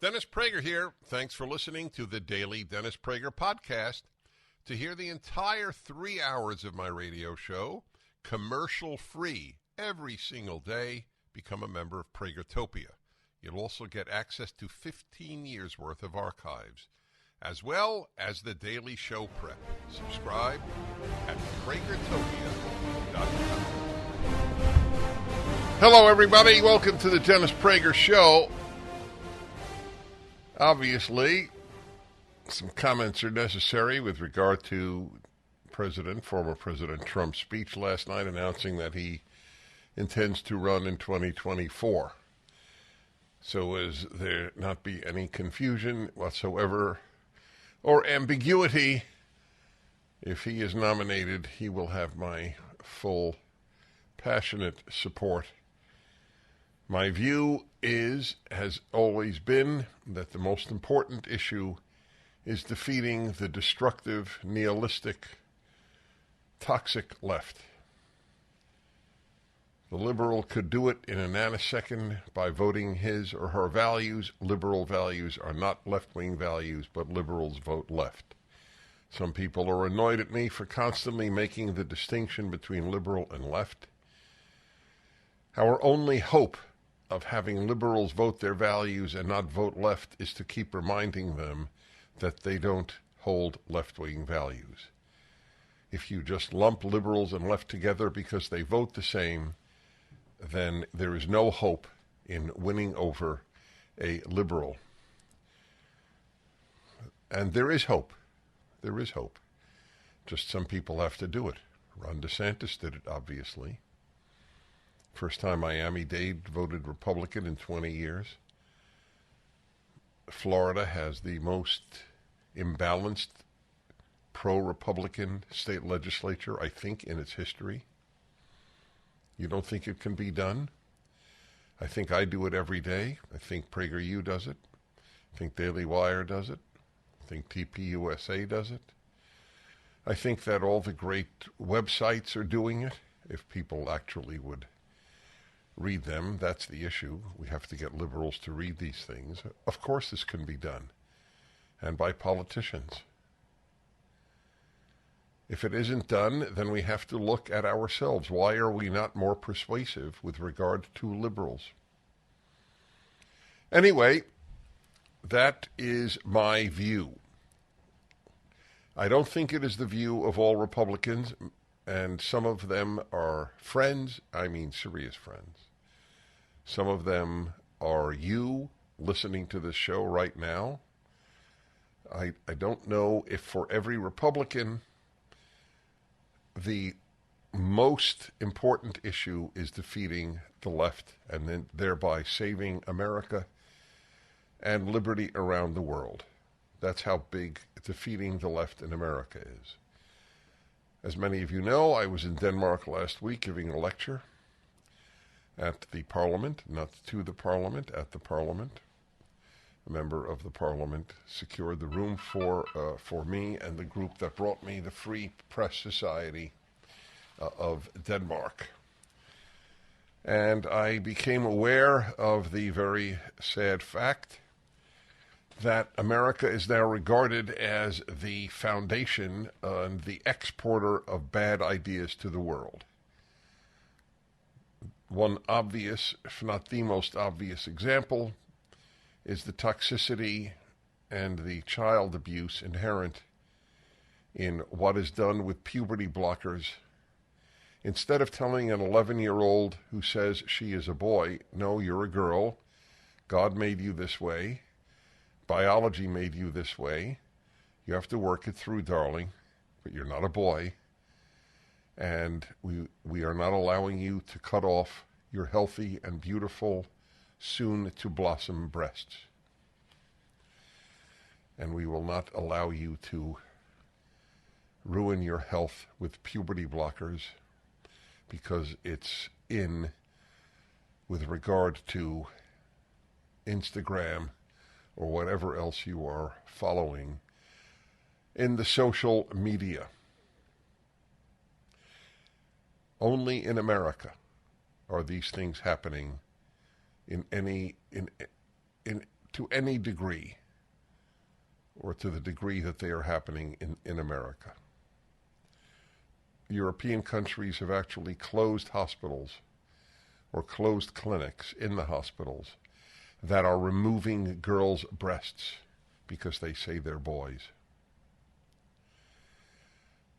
Dennis Prager here. Thanks for listening to the Daily Dennis Prager Podcast. To hear the entire 3 hours of my radio show, commercial-free, every single day, become a member of Pragertopia. You'll also get access to 15 years' worth of archives, as well as the daily show prep. Subscribe at pragertopia.com. Hello, everybody. Welcome to the Dennis Prager Show. Obviously, some comments are necessary with regard to former President Trump's speech last night announcing that he intends to run in 2024. So as there not be any confusion whatsoever or ambiguity, if he is nominated, he will have my full, passionate support. My view has always been that the most important issue is defeating the destructive, nihilistic, toxic left. The liberal could do it in a nanosecond by voting his or her values. Liberal values are not left-wing values, but liberals vote left. Some people are annoyed at me for constantly making the distinction between liberal and left. Our only hope of having liberals vote their values and not vote left is to keep reminding them that they don't hold left-wing values. If you just lump liberals and left together because they vote the same, then there is no hope in winning over a liberal. And there is hope. There is hope. Just some people have to do it. Ron DeSantis did it, obviously. First time Miami-Dade voted Republican in 20 years. Florida has the most imbalanced pro-Republican state legislature, I think, in its history. You don't think it can be done? I think I do it every day. I think PragerU does it. I think Daily Wire does it. I think TPUSA does it. I think that all the great websites are doing it, if people actually would read them. That's the issue. We have to get liberals to read these things. Of course this can be done, and by politicians. If it isn't done, then we have to look at ourselves. Why are we not more persuasive with regard to liberals? Anyway, that is my view. I don't think it is the view of all Republicans, and some of them are friends, I mean serious friends. Some of them are you listening to this show right now. I don't know if for every Republican, the most important issue is defeating the left and then thereby saving America and liberty around the world. That's how big defeating the left in America is. As many of you know, I was in Denmark last week giving a lecture at the Parliament, not to the Parliament, at the Parliament. A member of the Parliament secured the room for me and the group that brought me, the Free Press Society of Denmark. And I became aware of the very sad fact that America is now regarded as the foundation and the exporter of bad ideas to the world. One obvious, if not the most obvious example, is the toxicity and the child abuse inherent in what is done with puberty blockers. Instead of telling an 11-year-old who says she is a boy, no, you're a girl, God made you this way, biology made you this way, you have to work it through, darling, but you're not a boy, and we are not allowing you to cut off your healthy and beautiful, soon-to-blossom breasts. And we will not allow you to ruin your health with puberty blockers because it's in with regard to Instagram or whatever else you are following in the social media. Only in America are these things happening to any degree, or to the degree that they are happening in America. European countries have actually closed hospitals or closed clinics in the hospitals that are removing girls' breasts because they say they're boys.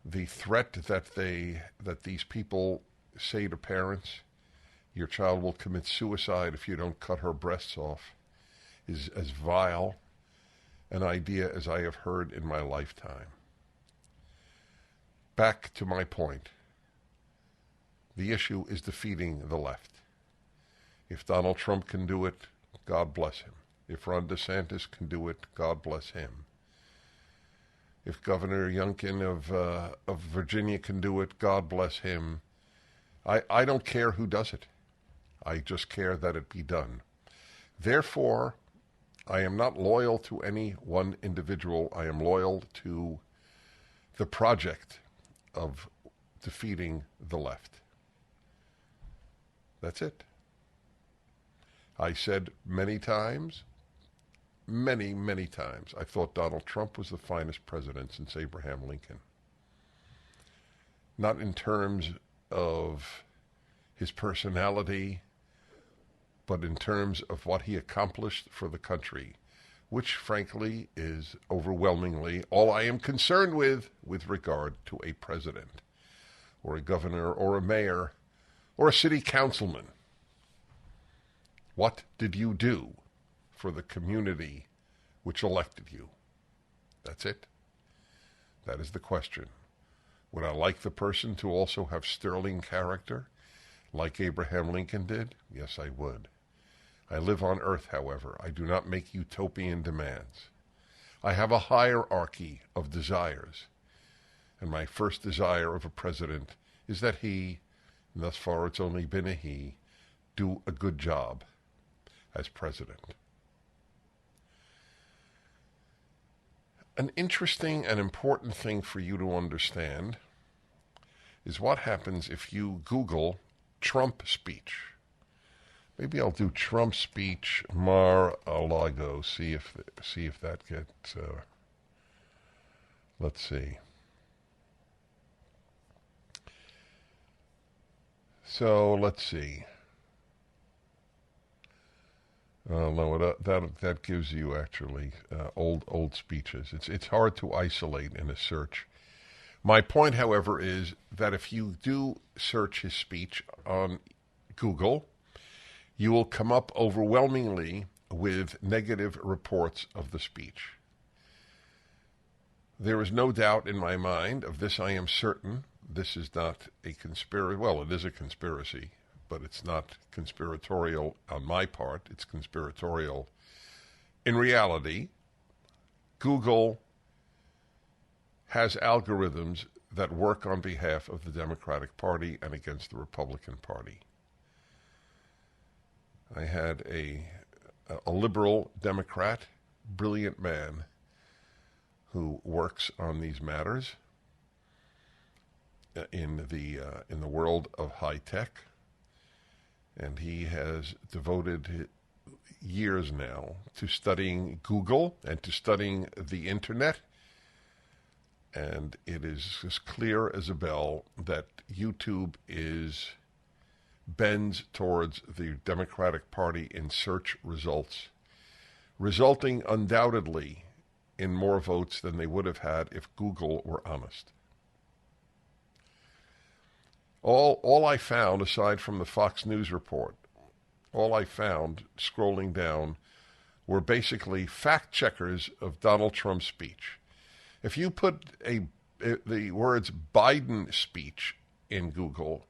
The threat that these people say to parents, your child will commit suicide if you don't cut her breasts off, is as vile an idea as I have heard in my lifetime. Back to my point. The issue is defeating the left. If Donald Trump can do it, God bless him. If Ron DeSantis can do it, God bless him. If Governor Youngkin of Virginia can do it, God bless him. I don't care who does it. I just care that it be done. Therefore, I am not loyal to any one individual. I am loyal to the project of defeating the left. That's it. I said many times, many times, I thought Donald Trump was the finest president since Abraham Lincoln. Not in terms of his personality, but in terms of what he accomplished for the country, which frankly is overwhelmingly all I am concerned with regard to a president or a governor or a mayor or a city councilman. What did you do for the community which elected you? That's it. That is the question. Would I like the person to also have sterling character, like Abraham Lincoln did? Yes, I would. I live on earth, however. I do not make utopian demands. I have a hierarchy of desires. And my first desire of a president is that he, and thus far it's only been a he, do a good job as president. An interesting and important thing for you to understand is what happens if you Google Trump speech. Maybe I'll do Trump speech Mar-a-Lago, see if that gets, let's see. So, let's see. No, that gives you actually old speeches. It's hard to isolate in a search. My point, however, is that if you do search his speech on Google, you will come up overwhelmingly with negative reports of the speech. There is no doubt in my mind, of this I am certain, this is not a conspiracy. Well, it is a conspiracy, but it's not conspiratorial on my part. It's conspiratorial. In reality, Google has algorithms that work on behalf of the Democratic Party and against the Republican Party. I had a liberal Democrat, brilliant man, who works on these matters in the world of high tech, and he has devoted years now to studying Google and to studying the internet. And it is as clear as a bell that YouTube bends towards the Democratic Party in search results, resulting undoubtedly in more votes than they would have had if Google were honest. All I found, aside from the Fox News report, all I found scrolling down were basically fact checkers of Donald Trump's speech. If you put the words Biden speech in Google,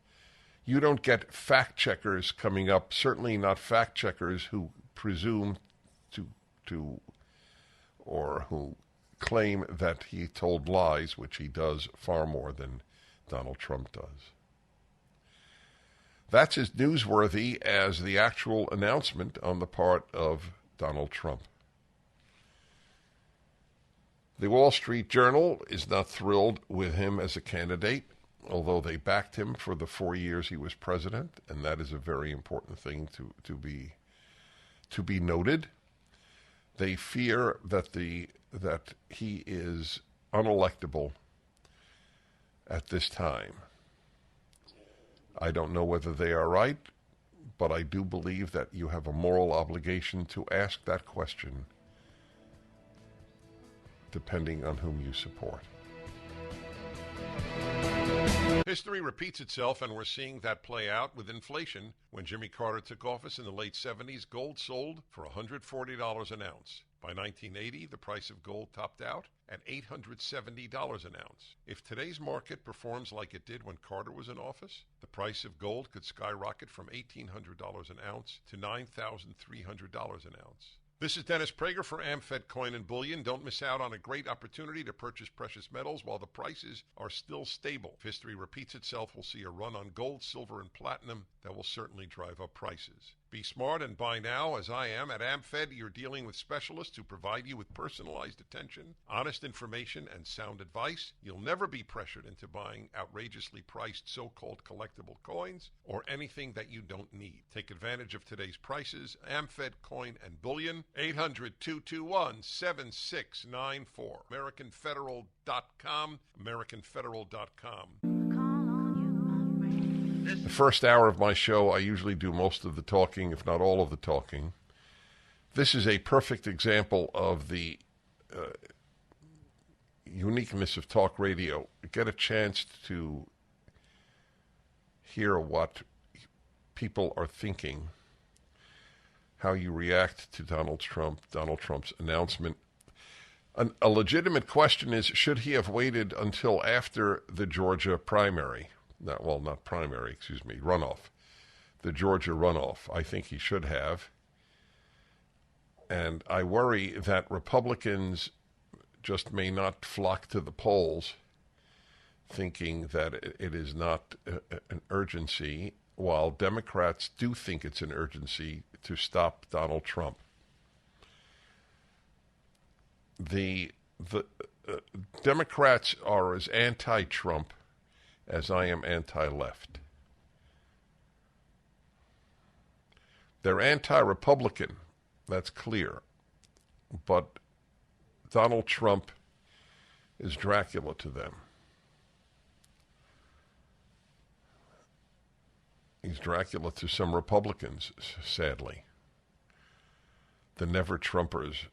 you don't get fact checkers coming up, certainly not fact checkers who presume to or who claim that he told lies, which he does far more than Donald Trump does. That's as newsworthy as the actual announcement on the part of Donald Trump. The Wall Street Journal is not thrilled with him as a candidate, although they backed him for the 4 years he was president, and that is a very important thing to be noted. They fear that he is unelectable at this time. I don't know whether they are right, but I do believe that you have a moral obligation to ask that question, depending on whom you support. History repeats itself, and we're seeing that play out with inflation. When Jimmy Carter took office in the late 70s, gold sold for $140 an ounce. By 1980, the price of gold topped out at $870 an ounce. If today's market performs like it did when Carter was in office, the price of gold could skyrocket from $1,800 an ounce to $9,300 an ounce. This is Dennis Prager for AmFed Coin and Bullion. Don't miss out on a great opportunity to purchase precious metals while the prices are still stable. If history repeats itself, we'll see a run on gold, silver, and platinum that will certainly drive up prices. Be smart and buy now, as I am. At AmFed, you're dealing with specialists who provide you with personalized attention, honest information, and sound advice. You'll never be pressured into buying outrageously priced so-called collectible coins or anything that you don't need. Take advantage of today's prices. AmFed Coin and Bullion, 800-221-7694. AmericanFederal.com, AmericanFederal.com. The first hour of my show, I usually do most of the talking, if not all of the talking. This is a perfect example of the uniqueness of talk radio. Get a chance to hear what people are thinking, how you react to Donald Trump's announcement. A legitimate question is, should he have waited until after the Georgia primary? Runoff. The Georgia runoff. I think he should have. And I worry that Republicans just may not flock to the polls thinking that it is not an urgency, while Democrats do think it's an urgency to stop Donald Trump. The Democrats are as anti-Trump as I am anti-left. They're anti-Republican, that's clear. But Donald Trump is Dracula to them. He's Dracula to some Republicans, sadly. The never-Trumpers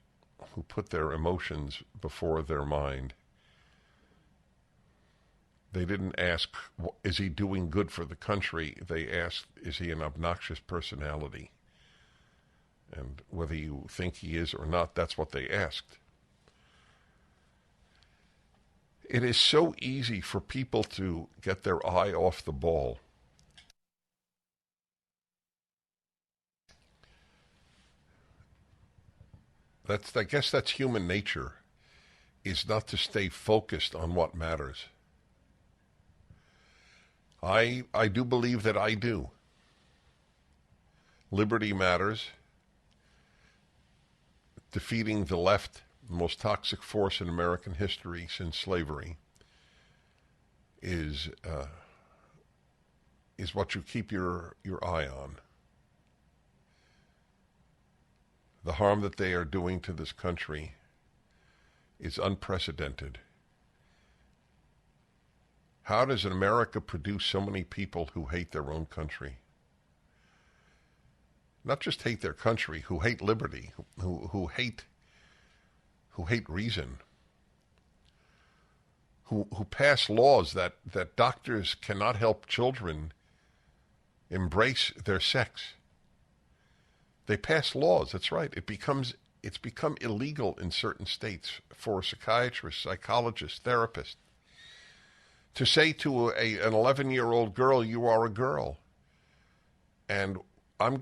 who put their emotions before their mind. They didn't ask, is he doing good for the country? They asked, is he an obnoxious personality? And whether you think he is or not, that's what they asked. It is so easy for people to get their eye off the ball. I guess that's human nature, is not to stay focused on what matters. I do believe that I do. Liberty matters. Defeating the left, the most toxic force in American history since slavery, is what you keep your eye on. The harm that they are doing to this country is unprecedented. How does America produce so many people who hate their own country? Not just hate their country, who hate liberty, who hate reason, who pass laws that doctors cannot help children embrace their sex. They pass laws, that's right. It's become illegal in certain states for psychiatrists, psychologists, therapists to say to an 11-year-old girl, you are a girl. And I'm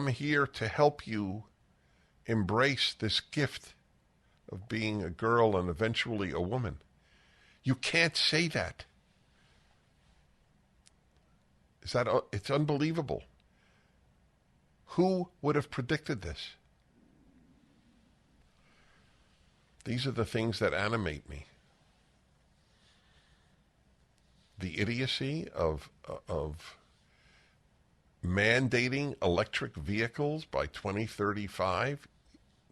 here to help you embrace this gift of being a girl and eventually a woman. You can't say that. It's unbelievable. Who would have predicted this? These are the things that animate me. The idiocy of mandating electric vehicles by 2035.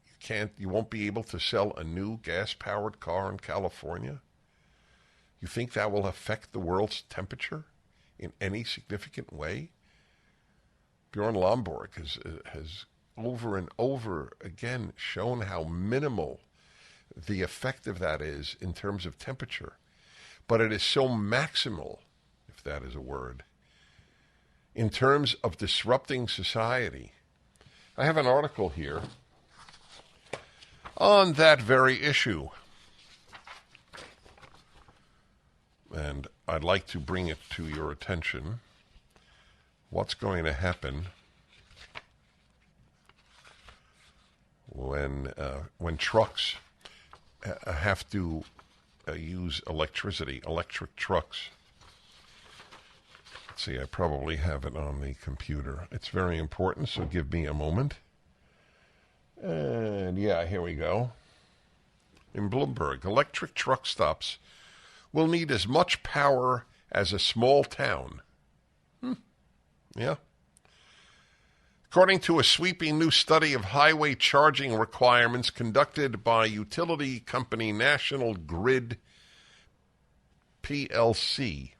You you won't be able to sell a new gas-powered car in California? You think that will affect the world's temperature in any significant way? Bjorn Lomborg has over and over again shown how minimal the effect of that is in terms of temperature. But it is so maximal, if that is a word, in terms of disrupting society. I have an article here on that very issue. And I'd like to bring it to your attention. What's going to happen when trucks have to use electricity, electric trucks? Let's see, I probably have it on the computer. It's very important, so give me a moment. And yeah, here we go. In Bloomberg, electric truck stops will need as much power as a small town. Yeah. According to a sweeping new study of highway charging requirements conducted by utility company National Grid PLC,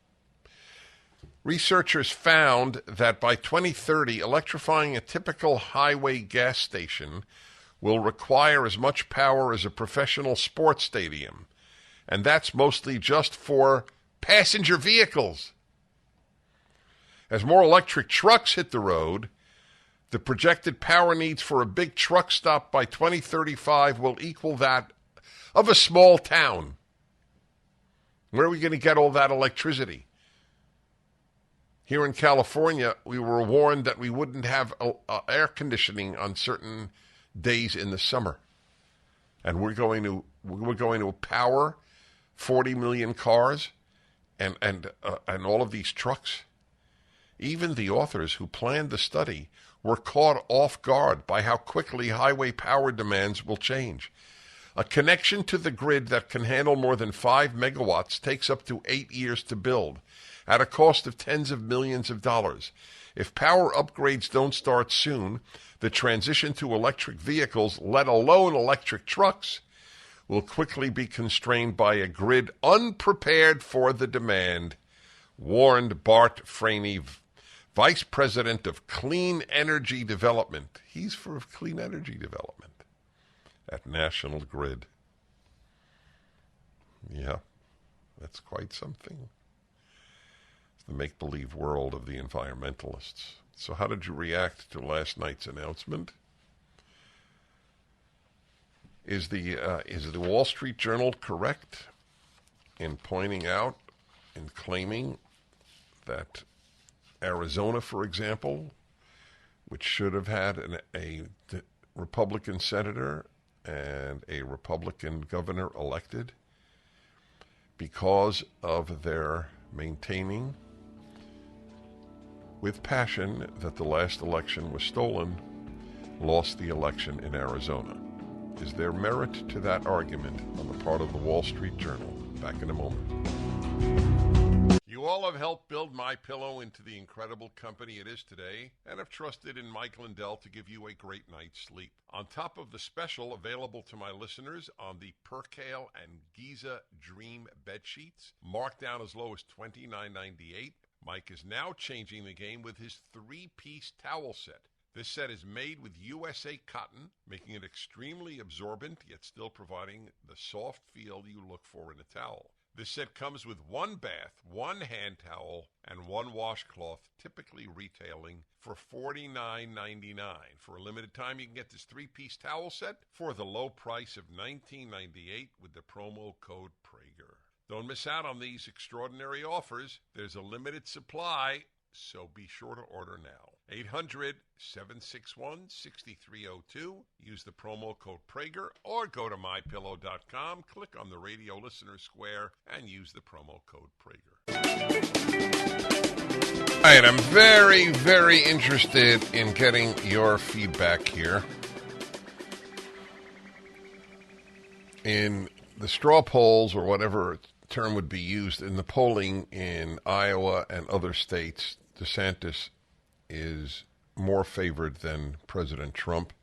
researchers found that by 2030, electrifying a typical highway gas station will require as much power as a professional sports stadium. And that's mostly just for passenger vehicles. As more electric trucks hit the road, the projected power needs for a big truck stop by 2035 will equal that of a small town. Where are we going to get all that electricity? Here in California, we were warned that we wouldn't have air conditioning on certain days in the summer. And we're going to power 40 million cars and all of these trucks. Even the authors who planned the study were caught off guard by how quickly highway power demands will change. A connection to the grid that can handle more than 5 megawatts takes up to 8 years to build, at a cost of tens of millions of dollars. If power upgrades don't start soon, the transition to electric vehicles, let alone electric trucks, will quickly be constrained by a grid unprepared for the demand, warned Bart Franey, Vice President of Clean Energy Development. He's for Clean Energy Development at National Grid. Yeah, that's quite something. It's the make-believe world of the environmentalists. So how did you react to last night's announcement? Is the Wall Street Journal correct in pointing out and claiming that Arizona, for example, which should have had a Republican senator and a Republican governor elected, because of their maintaining with passion that the last election was stolen, lost the election in Arizona? Is there merit to that argument on the part of the Wall Street Journal? Back in a moment. You all have helped build MyPillow into the incredible company it is today, and have trusted in Mike Lindell to give you a great night's sleep. On top of the special available to my listeners on the Percale and Giza Dream bed sheets, marked down as low as $29.98, Mike is now changing the game with his 3-piece towel set. This set is made with USA cotton, making it extremely absorbent, yet still providing the soft feel you look for in a towel. This set comes with 1 bath, 1 hand towel, and 1 washcloth, typically retailing for $49.99. For a limited time, you can get this 3-piece towel set for the low price of $19.98 with the promo code Prager. Don't miss out on these extraordinary offers. There's a limited supply, so be sure to order now. 800-761-6302. Use the promo code Prager or go to MyPillow.com, click on the radio listener square, and use the promo code Prager. All right, I'm very, very interested in getting your feedback here. In the straw polls, or whatever term would be used in the polling in Iowa and other states, DeSantis is more favored than President Trump.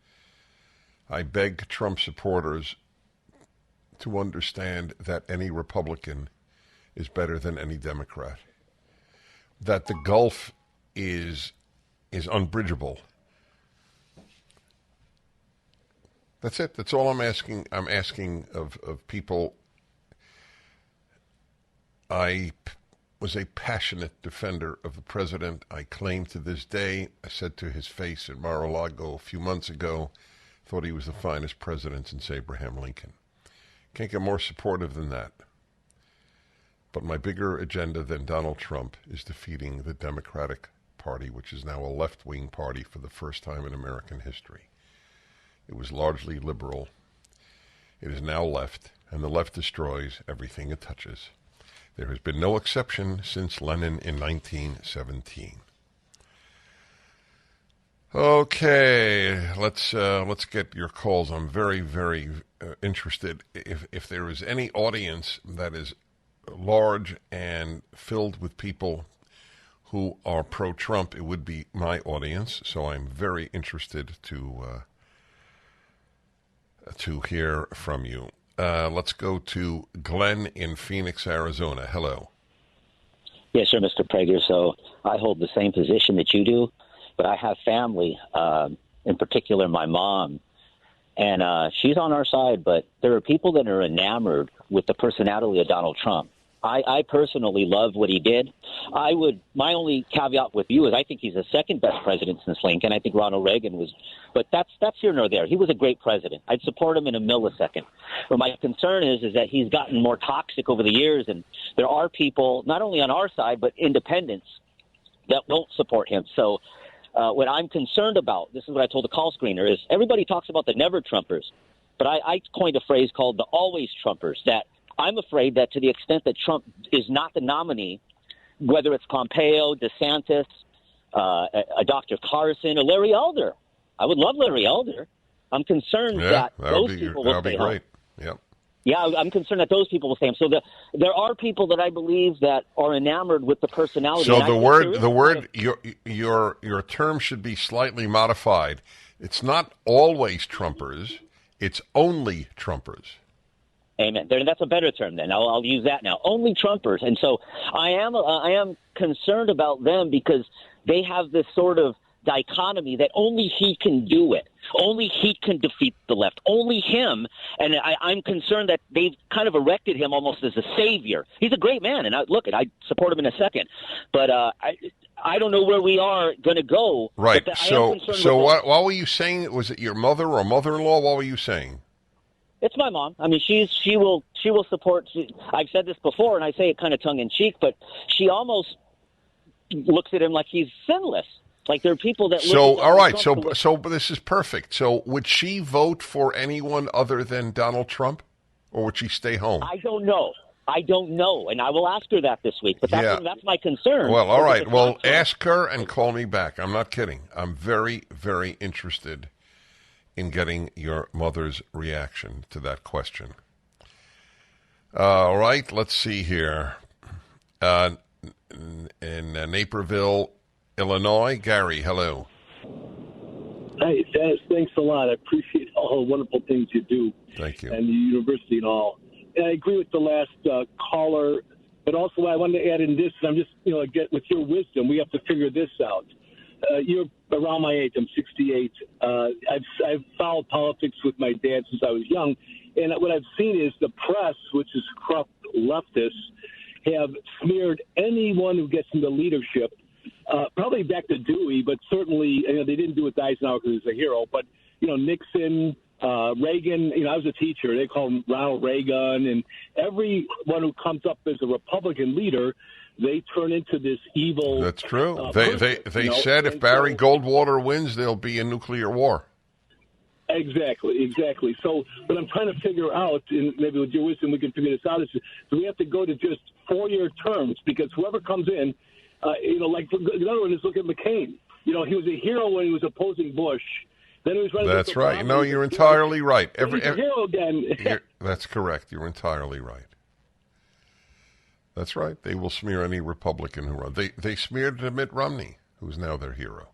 I beg Trump supporters to understand that any Republican is better than any Democrat. That the gulf is unbridgeable. That's it. That's all I'm asking. I'm asking of people. I was a passionate defender of the president. I claim to this day, I said to his face at Mar-a-Lago a few months ago, thought he was the finest president since Abraham Lincoln. Can't get more supportive than that. But my bigger agenda than Donald Trump is defeating the Democratic Party, which is now a left-wing party for the first time in American history. It was largely liberal. It is now left, and the left destroys everything it touches. There has been no exception since Lenin in 1917. Okay, let's get your calls. I'm very, very interested. If there is any audience that is large and filled with people who are pro-Trump, it would be my audience. So I'm very interested to hear from you. Let's go to Glenn in Phoenix, Arizona. Hello. Yes, sir, Mr. Prager. So I hold the same position that you do, but I have family, in particular my mom, and she's on our side, but there are people that are enamored with the personality of Donald Trump. I personally love what he did. My only caveat with you is I think he's the second best president since Lincoln. I think Ronald Reagan was, but that's here nor there. He was a great president. I'd support him in a millisecond. But my concern is that he's gotten more toxic over the years, and there are people, not only on our side, but independents that won't support him. So what I'm concerned about, this is what I told the call screener, is everybody talks about the never Trumpers, but I coined a phrase called the always Trumpers, that I'm afraid that to the extent that Trump is not the nominee, whether it's Pompeo, DeSantis, a Dr. Carson, or Larry Elder. I would love Larry Elder. I'm concerned that those people will stay home. Great. Yep. Yeah, I'm concerned that those people will stay home. So there are people that I believe that are enamored with the personality. So your term should be slightly modified. It's not always Trumpers. It's only Trumpers. Amen. That's a better term then. I'll use that now. Only Trumpers. And so I am concerned about them because they have this sort of dichotomy that only he can do it. Only he can defeat the left. Only him. And I'm concerned that they've kind of erected him almost as a savior. He's a great man, and I'd support him in a second. But I don't know where we are going to go. Right. So what were you saying? Was it your mother or mother-in-law? What were you saying? It's my mom. I mean, she will support. I've said this before, and I say it kind of tongue in cheek, but she almost looks at him like he's sinless. Like there are people that. So all right. So this is perfect. So would she vote for anyone other than Donald Trump, or would she stay home? I don't know, and I will ask her that this week. But that's my concern. Well, all right. Well, ask her and call me back. I'm not kidding. I'm very, very interested in getting your mother's reaction to that question. All right, let's see here. In Naperville, Illinois, Gary, hello. Hey, thanks a lot. I appreciate all the wonderful things you do. Thank you. And the university and all. And I agree with the last caller, but also I wanted to add in this, and I'm just, get with your wisdom, we have to figure this out. You're around my age. I'm 68. I've followed politics with my dad since I was young, and what I've seen is the press, which is corrupt leftists, have smeared anyone who gets into leadership. Probably back to Dewey, but certainly they didn't do it to Eisenhower because he's a hero. But Nixon, Reagan. I was a teacher. They call him Ronald Reagan, and everyone who comes up as a Republican leader, they turn into this evil. That's true. They said if Barry Goldwater wins, there'll be a nuclear war. Exactly. So what I'm trying to figure out, and maybe with your wisdom we can figure this out, is do we have to go to just 4-year terms? Because whoever comes in, like another one is look at McCain. He was a hero when he was opposing Bush. Then he was running. That's right. No, you're entirely right. He's a hero again. That's correct. You're entirely right. That's right. They will smear any Republican who runs. They smeared Mitt Romney, who's now their hero.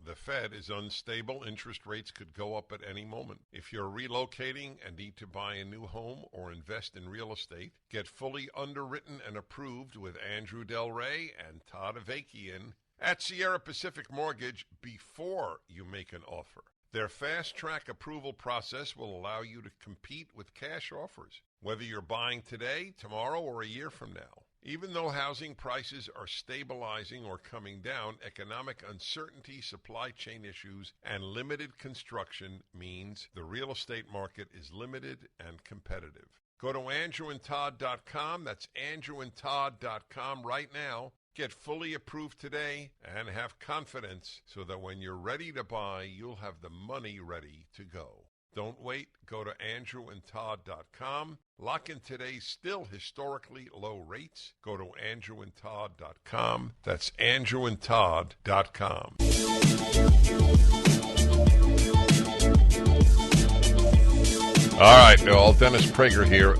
The Fed is unstable. Interest rates could go up at any moment. If you're relocating and need to buy a new home or invest in real estate, get fully underwritten and approved with Andrew Del Rey and Todd Avakian at Sierra Pacific Mortgage before you make an offer. Their fast-track approval process will allow you to compete with cash offers, whether you're buying today, tomorrow, or a year from now. Even though housing prices are stabilizing or coming down, economic uncertainty, supply chain issues, and limited construction means the real estate market is limited and competitive. Go to andrewandtodd.com. That's andrewandtodd.com right now. Get fully approved today and have confidence so that when you're ready to buy, you'll have the money ready to go. Don't wait. Go to andrewandtodd.com. Lock in today's still historically low rates. Go to andrewandtodd.com. That's andrewandtodd.com. All right, all Dennis Prager here.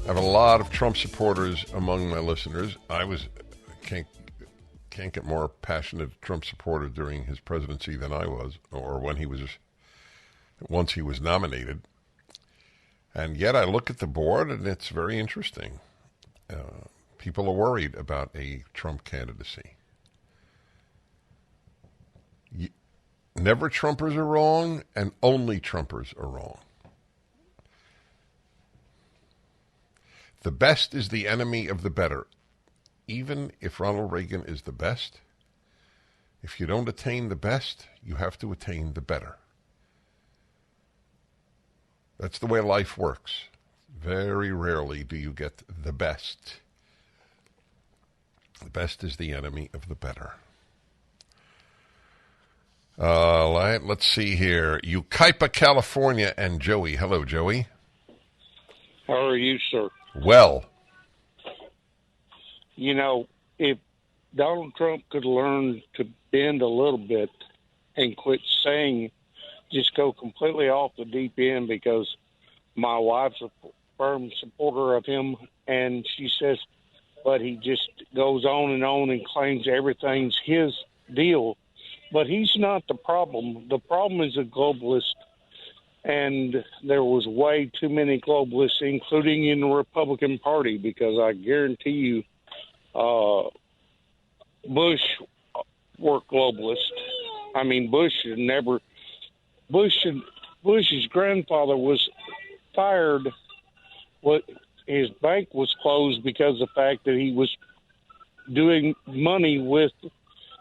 I have a lot of Trump supporters among my listeners. Can't get more passionate Trump supporter during his presidency than I was, or once he was nominated. And yet I look at the board, and it's very interesting. People are worried about a Trump candidacy. Never Trumpers are wrong, and only Trumpers are wrong. The best is the enemy of the better. Even if Ronald Reagan is the best, if you don't attain the best, you have to attain the better. That's the way life works. Very rarely do you get the best. The best is the enemy of the better. Let's see here. Yucaipa, California, and Joey. Hello, Joey. How are you, sir? Well. You know, if Donald Trump could learn to bend a little bit and quit saying, just go completely off the deep end, because my wife's a firm supporter of him, and she says, but he just goes on and claims everything's his deal. But he's not the problem. The problem is a globalist. And there was way too many globalists, including in the Republican Party, because I guarantee you Bush were globalist. I mean, Bush's grandfather was fired. His bank was closed because of the fact that he was doing money with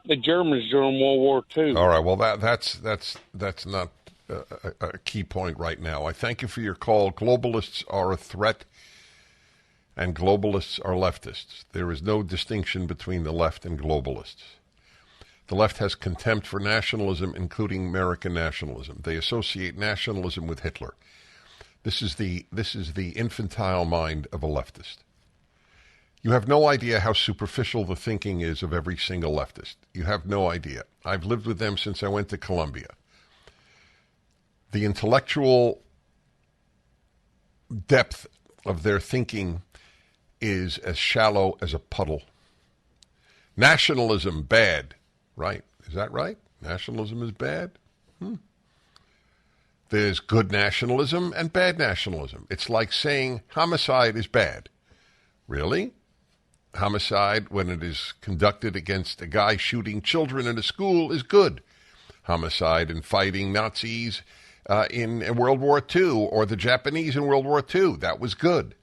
the Germans during World War II. All right, well, that's not a key point right now. I thank you for your call. Globalists are a threat, and globalists are leftists. There is no distinction between the left and globalists. The left has contempt for nationalism, including American nationalism. They associate nationalism with Hitler. This is the infantile mind of a leftist. You have no idea how superficial the thinking is of every single leftist. You have no idea. I've lived with them since I went to Columbia. The intellectual depth of their thinking is as shallow as a puddle. Nationalism, bad, right? Is that right? Nationalism is bad? There's good nationalism and bad nationalism. It's like saying homicide is bad. Really? Homicide, when it is conducted against a guy shooting children in a school, is good. Homicide in fighting Nazis in World War II, or the Japanese in World War II, that was good.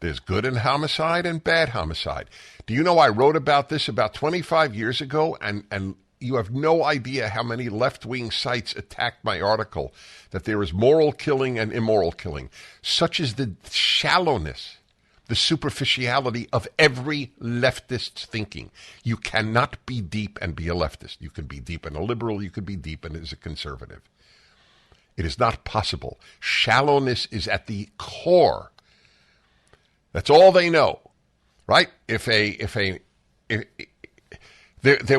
There's good in homicide and bad homicide. Do you know I wrote about this about 25 years ago, and you have no idea how many left-wing sites attacked my article, that there is moral killing and immoral killing. Such is the shallowness, the superficiality of every leftist's thinking. You cannot be deep and be a leftist. You can be deep and a liberal. You can be deep and as a conservative. It is not possible. Shallowness is at the core. That's all they know, right? There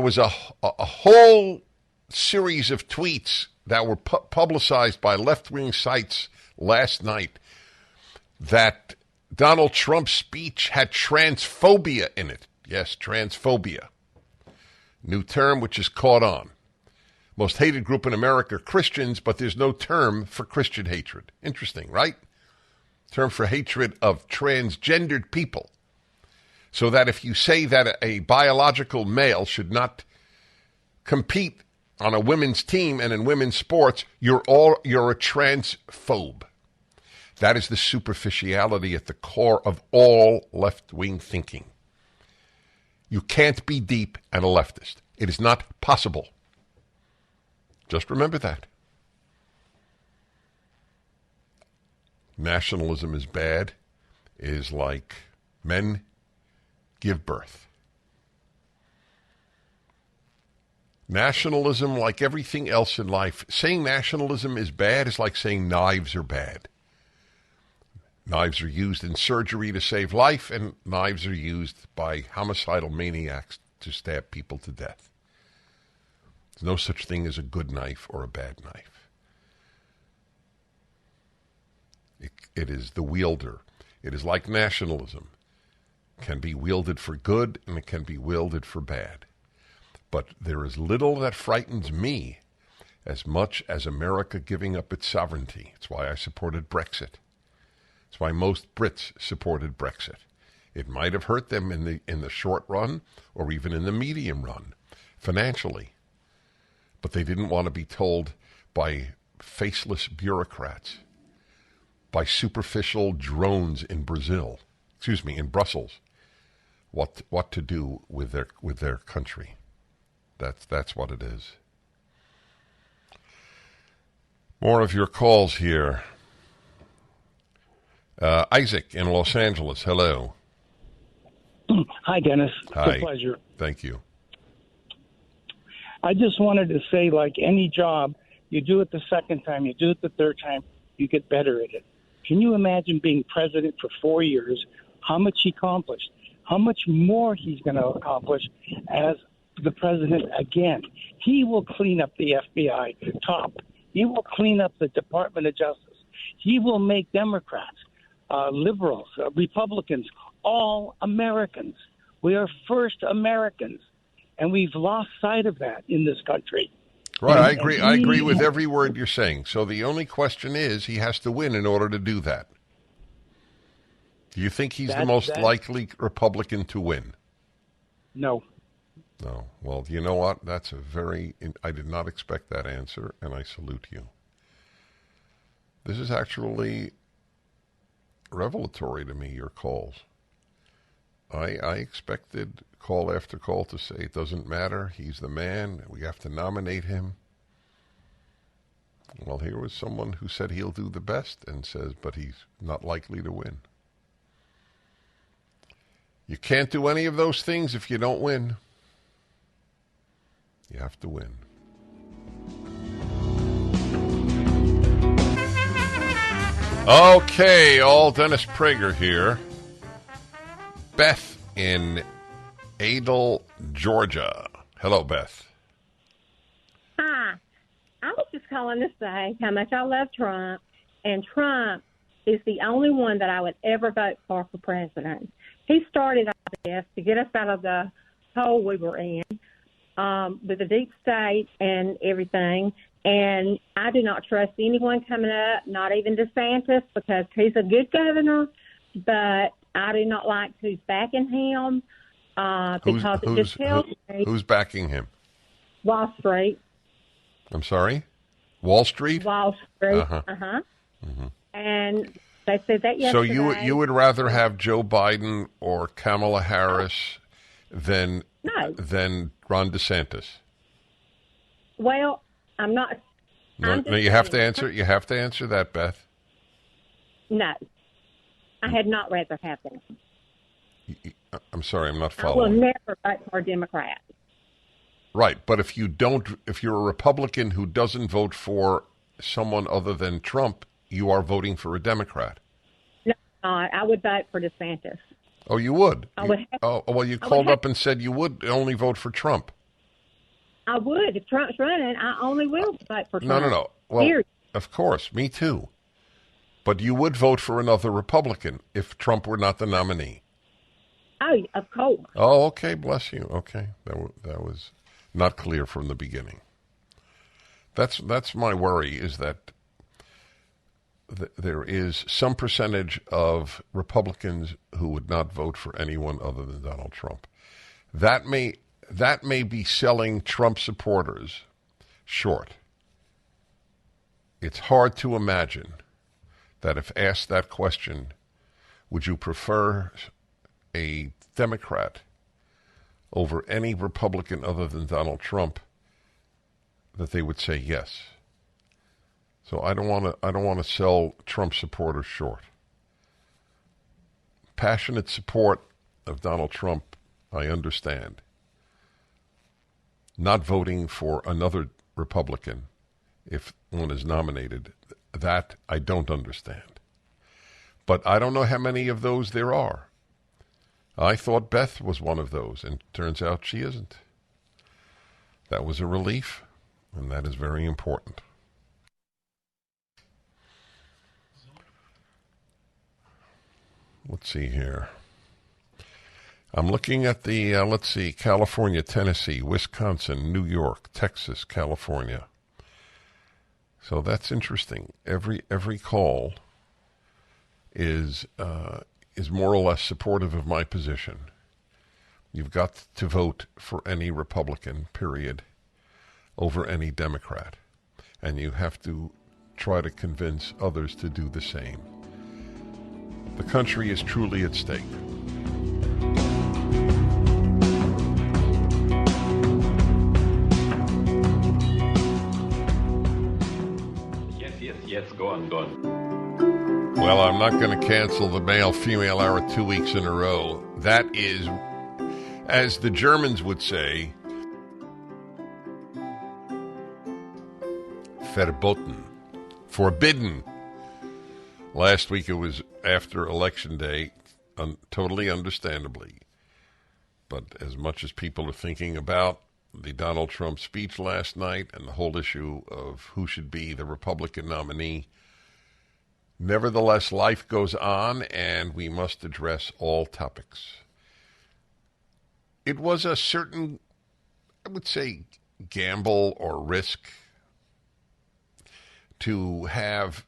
was a whole series of tweets that were publicized by left-wing sites last night that Donald Trump's speech had transphobia in it. Yes, transphobia. New term which is caught on. Most hated group in America, Christians, but there's no term for Christian hatred. Interesting, right? Term for hatred of transgendered people. So that if you say that a biological male should not compete on a women's team and in women's sports, you're a transphobe. That is the superficiality at the core of all left-wing thinking. You can't be deep and a leftist. It is not possible. Just remember that. Nationalism is bad, is like men give birth. Nationalism, like everything else in life, saying nationalism is bad is like saying knives are bad. Knives are used in surgery to save life, and knives are used by homicidal maniacs to stab people to death. There's no such thing as a good knife or a bad knife. It is the wielder. It is like nationalism. It can be wielded for good, and it can be wielded for bad. But there is little that frightens me as much as America giving up its sovereignty. It's why I supported Brexit. It's why most Brits supported Brexit. It might have hurt them in the short run or even in the medium run, financially. But they didn't want to be told by faceless bureaucrats, by superficial drones in Brussels, what to do with their country. That's what it is. More of your calls here. Isaac in Los Angeles, hello. Hi, Dennis. Hi. It's a pleasure. Thank you. I just wanted to say, like any job, you do it the second time, you do it the third time, you get better at it. Can you imagine being president for 4 years, how much he accomplished, how much more he's going to accomplish as the president again? He will clean up the FBI top. He will clean up the Department of Justice. He will make Democrats, liberals, Republicans, all Americans. We are first Americans, and we've lost sight of that in this country. Right, I agree. I agree with every word you're saying. So the only question is, he has to win in order to do that. Do you think he's the most likely Republican to win? No. No. Well, you know what? That's I did not expect that answer, and I salute you. This is actually revelatory to me, your calls. I expected call after call to say it doesn't matter, he's the man, we have to nominate him. Well, here was someone who said he'll do the best and says, but he's not likely to win. You can't do any of those things if you don't win. You have to win. Okay, all Dennis Prager here. Beth in Adel, Georgia. Hello, Beth. Hi. I was just calling to say how much I love Trump, and Trump is the only one that I would ever vote for president. He started all this to get us out of the hole we were in with the deep state and everything. And I do not trust anyone coming up, not even DeSantis, because he's a good governor, but I do not like who's backing him because it just tells me. Who's backing him? Wall Street. I'm sorry? Wall Street? Wall Street. Uh-huh. Mm-hmm. And they said that yesterday. So you would rather have Joe Biden or Kamala Harris than Ron DeSantis? Well, I'm not. No, you have to answer. You have to answer that, Beth. No, I had not rather have them. I'm sorry, I'm not following. I will never vote for a Democrat. Right, but if you're a Republican who doesn't vote for someone other than Trump, you are voting for a Democrat. No, I would vote for DeSantis. Oh, you would? You called up and said you would only vote for Trump. I would. If Trump's running, I only will vote for Trump. No. Well, of course, me too. But you would vote for another Republican if Trump were not the nominee. Oh, of course. Oh, okay. Bless you. Okay. That was not clear from the beginning. That's my worry, is that there is some percentage of Republicans who would not vote for anyone other than Donald Trump. That may be selling Trump supporters short. It's hard to imagine that if asked that question, would you prefer a Democrat over any Republican other than Donald Trump, that they would say yes. So I don't want to sell Trump supporters short. Passionate support of Donald Trump, I understand. Not voting for another Republican if one is nominated, that I don't understand. But I don't know how many of those there are. I thought Beth was one of those, and turns out she isn't. That was a relief, and that is very important. Let's see here. I'm looking at the, California, Tennessee, Wisconsin, New York, Texas, California. So that's interesting. Every call is more or less supportive of my position. You've got to vote for any Republican, period, over any Democrat. And you have to try to convince others to do the same. The country is truly at stake. Yes, go on. Well, I'm not going to cancel the male-female hour 2 weeks in a row. That is, as the Germans would say, verboten, forbidden. Last week it was after Election Day, totally understandably. But as much as people are thinking about the Donald Trump speech last night and the whole issue of who should be the Republican nominee, nevertheless, life goes on, and we must address all topics. It was a certain, I would say, gamble or risk to have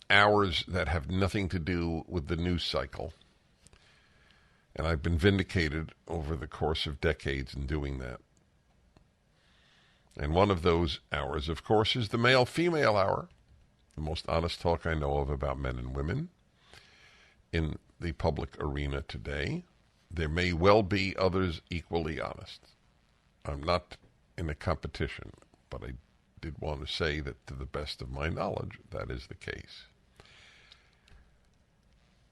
hours that have nothing to do with the news cycle. And I've been vindicated over the course of decades in doing that. And one of those hours, of course, is the male-female hour, the most honest talk I know of about men and women in the public arena today. There may well be others equally honest. I'm not in a competition, but I did want to say that to the best of my knowledge, that is the case.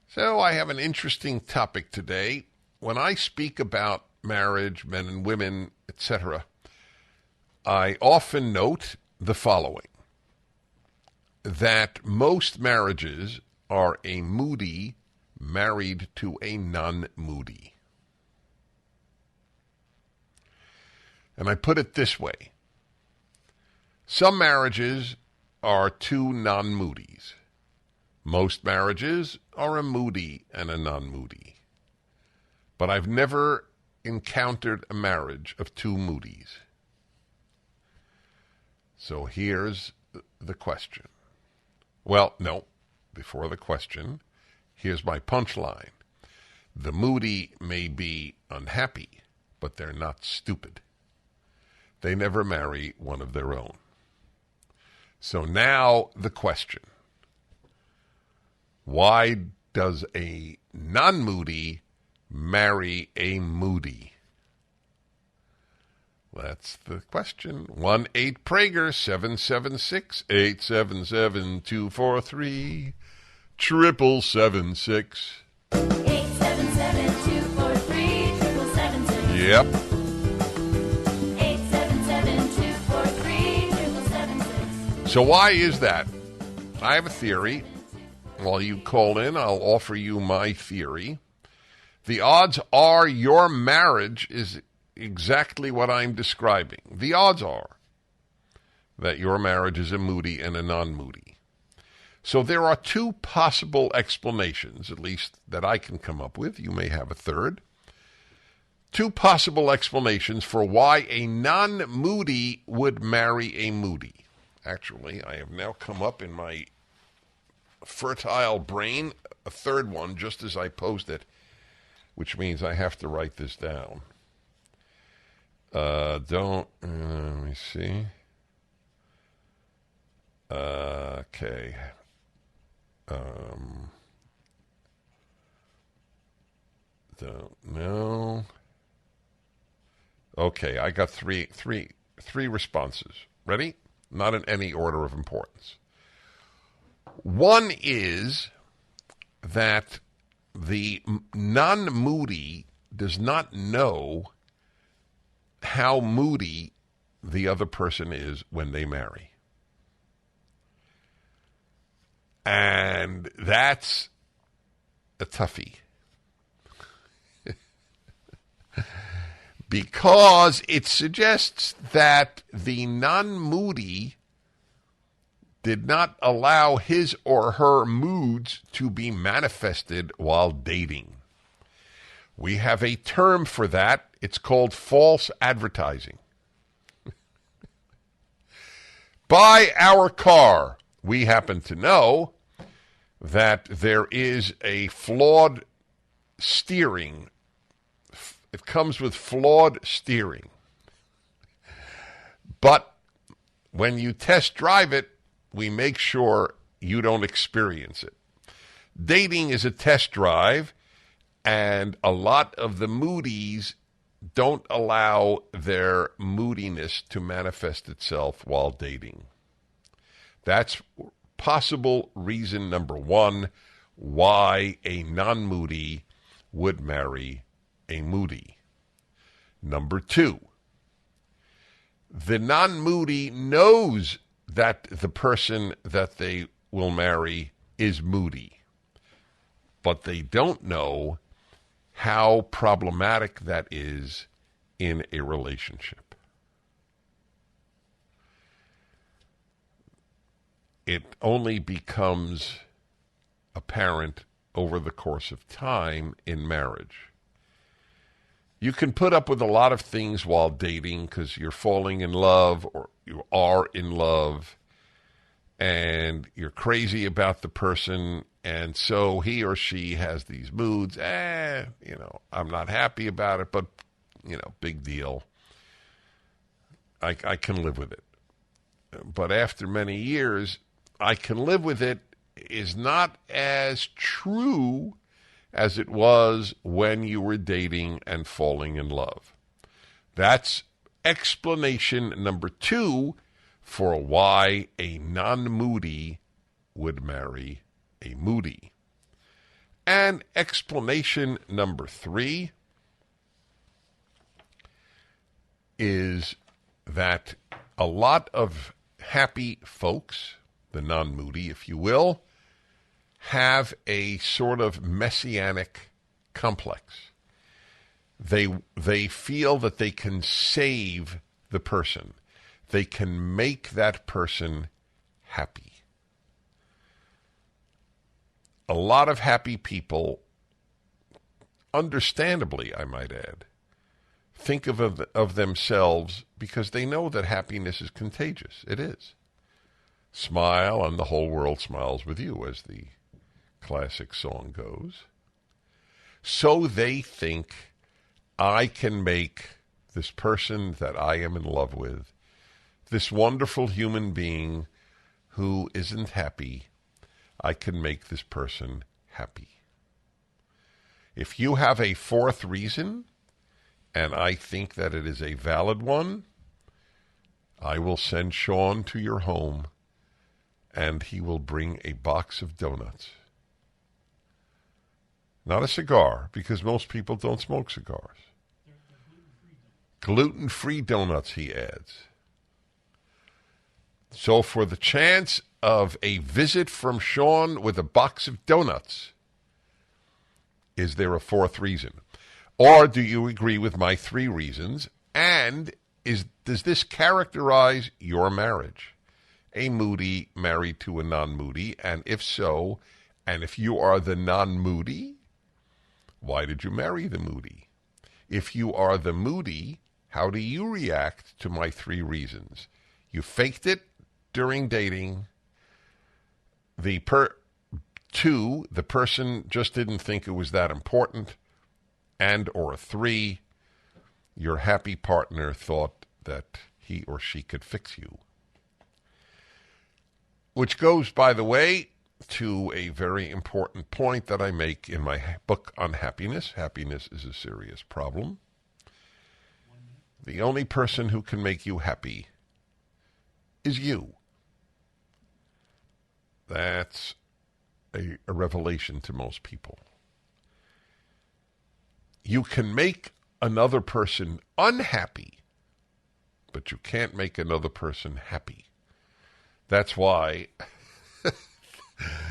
So I have an interesting topic today. When I speak about marriage, men and women, etc., I often note the following: that most marriages are a moody married to a non-moody. And I put it this way: some marriages are two non-moodies. Most marriages are a moody and a non-moody. But I've never encountered a marriage of two moodies. So here's the question. Well, no, before the question, here's my punchline. The moody may be unhappy, but they're not stupid. They never marry one of their own. So now the question. Why does a non-moody marry a moody? That's the question. 1-8-PRAGER, 776-877-243, 776. 877-243-777. Yep. 877-243-777. So why is that? I have a theory. While you call in, I'll offer you my theory. The odds are your marriage is exactly what I'm describing. The odds are that your marriage is a moody and a non-moody. So there are two possible explanations, at least that I can come up with. You may have a third. Two possible explanations for why a non-moody would marry a moody. Actually, I have now come up in my fertile brain a third one just as I post it, which means I have to write this down. Let me see. Okay. Don't know. Okay, I got three responses. Ready? Not in any order of importance. One is that the non-moody does not know how moody the other person is when they marry. And that's a toughie. Because it suggests that the non-moody did not allow his or her moods to be manifested while dating. We have a term for that. It's called false advertising. Buy our car. We happen to know that there is a flawed steering. It comes with flawed steering. But when you test drive it, we make sure you don't experience it. Dating is a test drive, and a lot of the moodies don't allow their moodiness to manifest itself while dating. That's possible reason number one why a non-moody would marry a moody. Number two, the non-moody knows that the person that they will marry is moody, but they don't know how problematic that is in a relationship. It only becomes apparent over the course of time in marriage. You can put up with a lot of things while dating because you're falling in love or you are in love and you're crazy about the person, and so he or she has these moods. I'm not happy about it, but, big deal. I can live with it. But after many years, I can live with it is not as true as it was when you were dating and falling in love. That's explanation number two for why a non-moody would marry a moody. And explanation number three is that a lot of happy folks, the non-moody, if you will, have a sort of messianic complex. They feel that they can save the person. They can make that person happy. A lot of happy people, understandably, I might add, think of themselves because they know that happiness is contagious. It is. Smile and the whole world smiles with you, as the classic song goes. So they think, I can make this person that I am in love with, this wonderful human being who isn't happy, I can make this person happy. If you have a fourth reason, and I think that it is a valid one, I will send Sean to your home, and he will bring a box of donuts. Not a cigar, because most people don't smoke cigars. Gluten-free donuts, he adds. So for the chance of a visit from Sean with a box of donuts, is there a fourth reason? Or do you agree with my three reasons? And does this characterize your marriage? A moody married to a non-moody, and if so, and if you are the non-moody, why did you marry the moody? If you are the moody, how do you react to my three reasons? You faked it during dating, the person just didn't think it was that important, or 3, your happy partner thought that he or she could fix you. Which goes, by the way, to a very important point that I make in my book on happiness. Happiness is a serious problem. The only person who can make you happy is you. That's a revelation to most people. You can make another person unhappy, but you can't make another person happy. That's why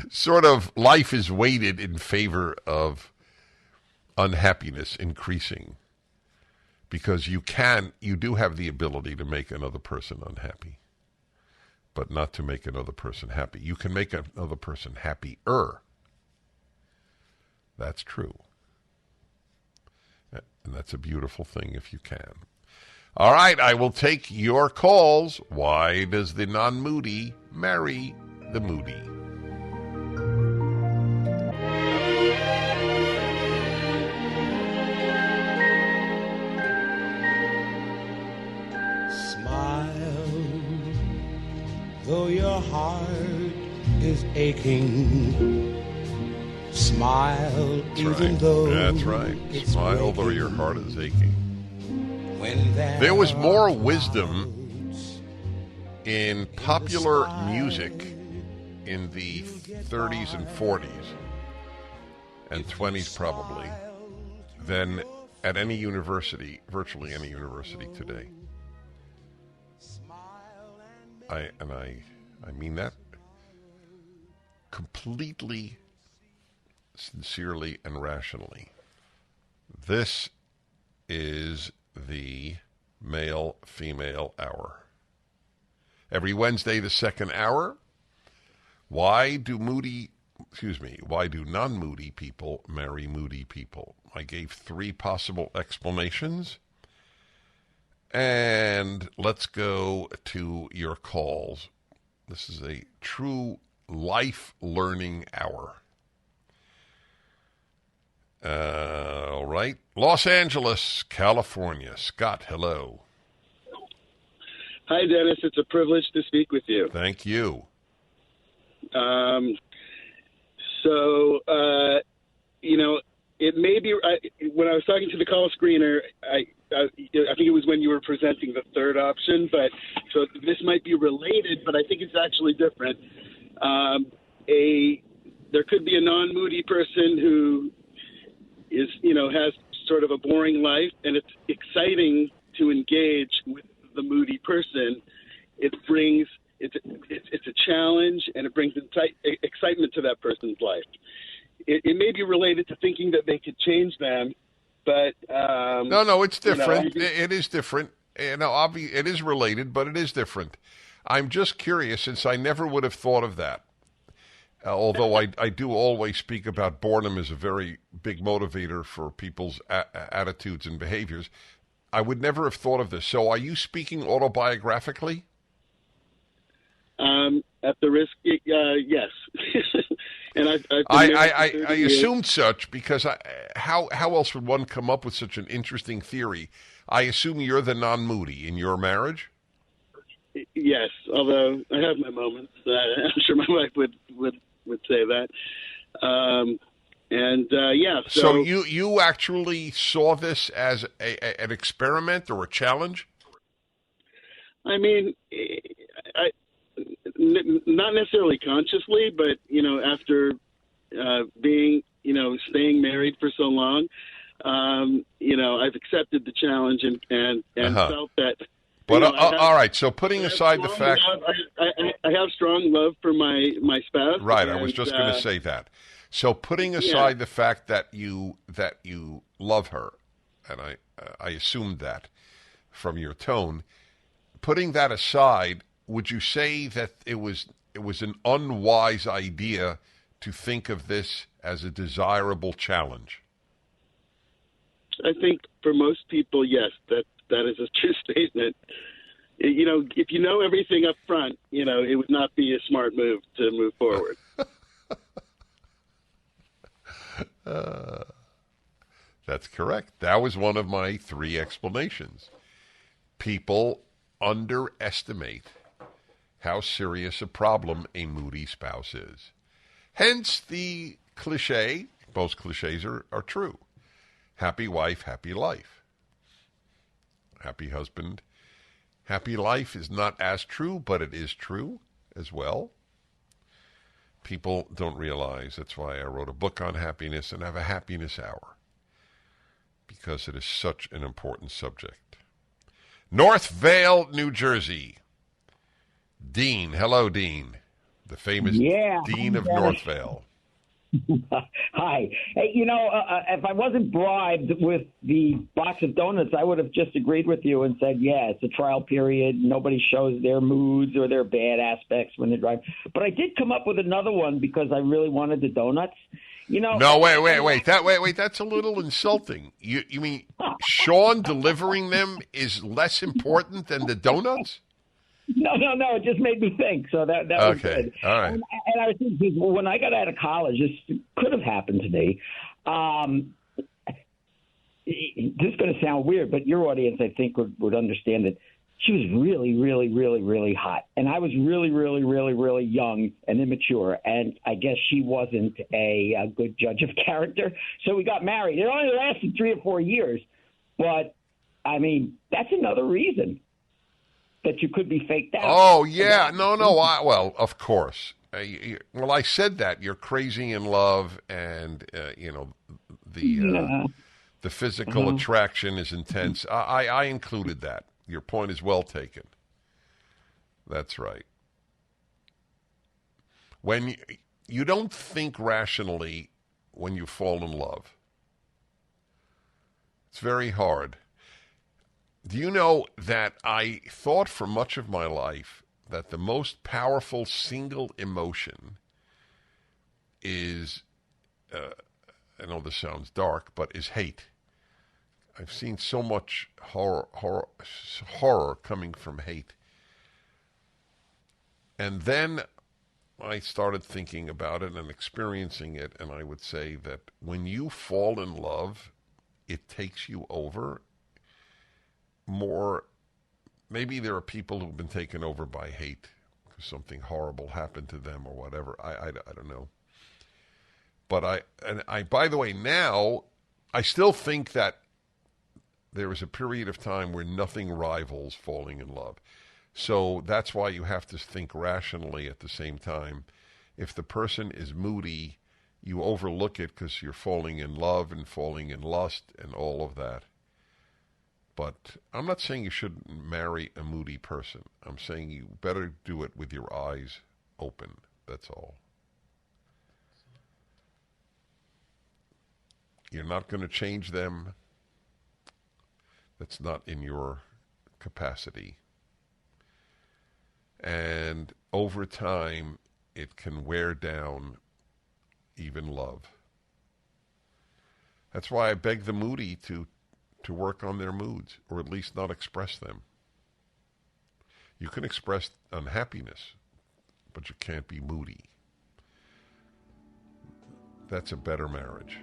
sort of life is weighted in favor of unhappiness increasing, because you do have the ability to make another person unhappy, but not to make another person happy. You can make another person happier. That's true. And that's a beautiful thing if you can. All right, I will take your calls. Why does the non-moody marry the moody? Smile, though your heart is aching. Smile, even though That's right. it's Smile, though your heart is aching. There was more wisdom in popular music in the 30s and 40s and 20s probably than at any university, virtually any university today. I mean that completely, sincerely, and rationally. This is the male-female hour. Every Wednesday, the second hour. Why do non-moody people marry moody people? I gave 3 possible explanations. And let's go to your calls. This is a true life learning hour. All right. Los Angeles, California. Scott, hello. Hi, Dennis. It's a privilege to speak with you. Thank you. It may be, when I was talking to the call screener, I think it was when you were presenting the third option, so this might be related, but I think it's actually different. There could be a non-moody person who has sort of a boring life, and it's exciting to engage with the moody person. It's a challenge, and it brings excitement to that person's life. It may be related to thinking that they could change them, but no, it's different. It is different. It is related, but it is different. I'm just curious, since I never would have thought of that. Although I do always speak about boredom as a very big motivator for people's attitudes and behaviors, I would never have thought of this. So are you speaking autobiographically? At the risk, yes. And I assumed such, because how else would one come up with such an interesting theory? I assume you're the non-moody in your marriage? Yes, although I have my moments. I'm sure my wife would say that. So you actually saw this as an experiment or a challenge? I mean, not necessarily consciously, but after staying married for so long, I've accepted the challenge and felt that. But all right, so putting aside the fact, I have strong love for my spouse. Right, I was just going to say that. So putting aside the fact that you love her, and I assumed that from your tone, putting that aside, would you say that it was an unwise idea to think of this as a desirable challenge? I think for most people, yes, that is a true statement. If you know everything up front, it would not be a smart move to move forward. That's correct. That was one of my 3 explanations. People underestimate how serious a problem a moody spouse is. Hence the cliche, most cliches are true. Happy wife, happy life. Happy husband, happy life is not as true, but it is true as well. People don't realize, that's why I wrote a book on happiness and have a happiness hour, because it is such an important subject. North Vale, New Jersey. Dean. Hello, Dean. The famous Dean of North Vale. Hi. Hey, if I wasn't bribed with the box of donuts, I would have just agreed with you and said, yeah, it's a trial period. Nobody shows their moods or their bad aspects when they drive. But I did come up with another one because I really wanted the donuts. No, wait. That's a little insulting. You mean Sean delivering them is less important than the donuts? No. It just made me think. So that was good. All right. And I was thinking, when I got out of college, this could have happened to me. This is going to sound weird, but your audience, I think, would understand that she was really, really, really, really hot. And I was really, really, really, really young and immature. And I guess she wasn't a good judge of character. So we got married. It only lasted 3 or 4 years. But, I mean, that's another reason that you could be faked out. Oh, yeah. No. Well, of course. I said that. You're crazy in love and, the physical attraction is intense. I included that. Your point is well taken. That's right. When you don't think rationally when you fall in love. It's very hard. Do you know that I thought for much of my life that the most powerful single emotion is, I know this sounds dark, but is hate. I've seen so much horror coming from hate. And then I started thinking about it and experiencing it, and I would say that when you fall in love, it takes you over more. Maybe there are people who've been taken over by hate because something horrible happened to them or whatever. I don't know. But I by the way, now I still think that there was a period of time where nothing rivals falling in love. So that's why you have to think rationally at the same time. If the person is moody, you overlook it because you're falling in love and falling in lust and all of that. But I'm not saying you shouldn't marry a moody person. I'm saying you better do it with your eyes open. That's all. You're not going to change them. That's not in your capacity. And over time, it can wear down even love. That's why I beg the moody to work on their moods, or at least not express them. You can express unhappiness, but you can't be moody. That's a better marriage.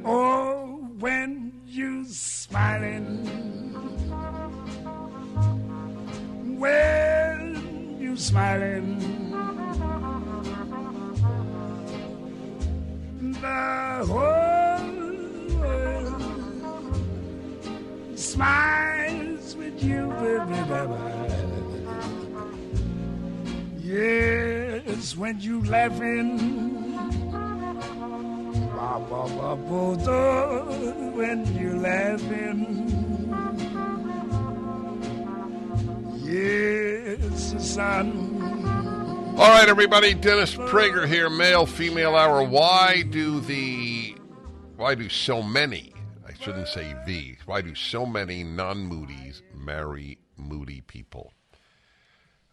Oh, when you smiling, when you smiling, the whole world smiles with you, baby. Yes, when you laughing, when you laughing, yes, son. All right, everybody, Dennis Prager here, male, female hour. Why do so many, I shouldn't say why do so many non-moodies marry moody people?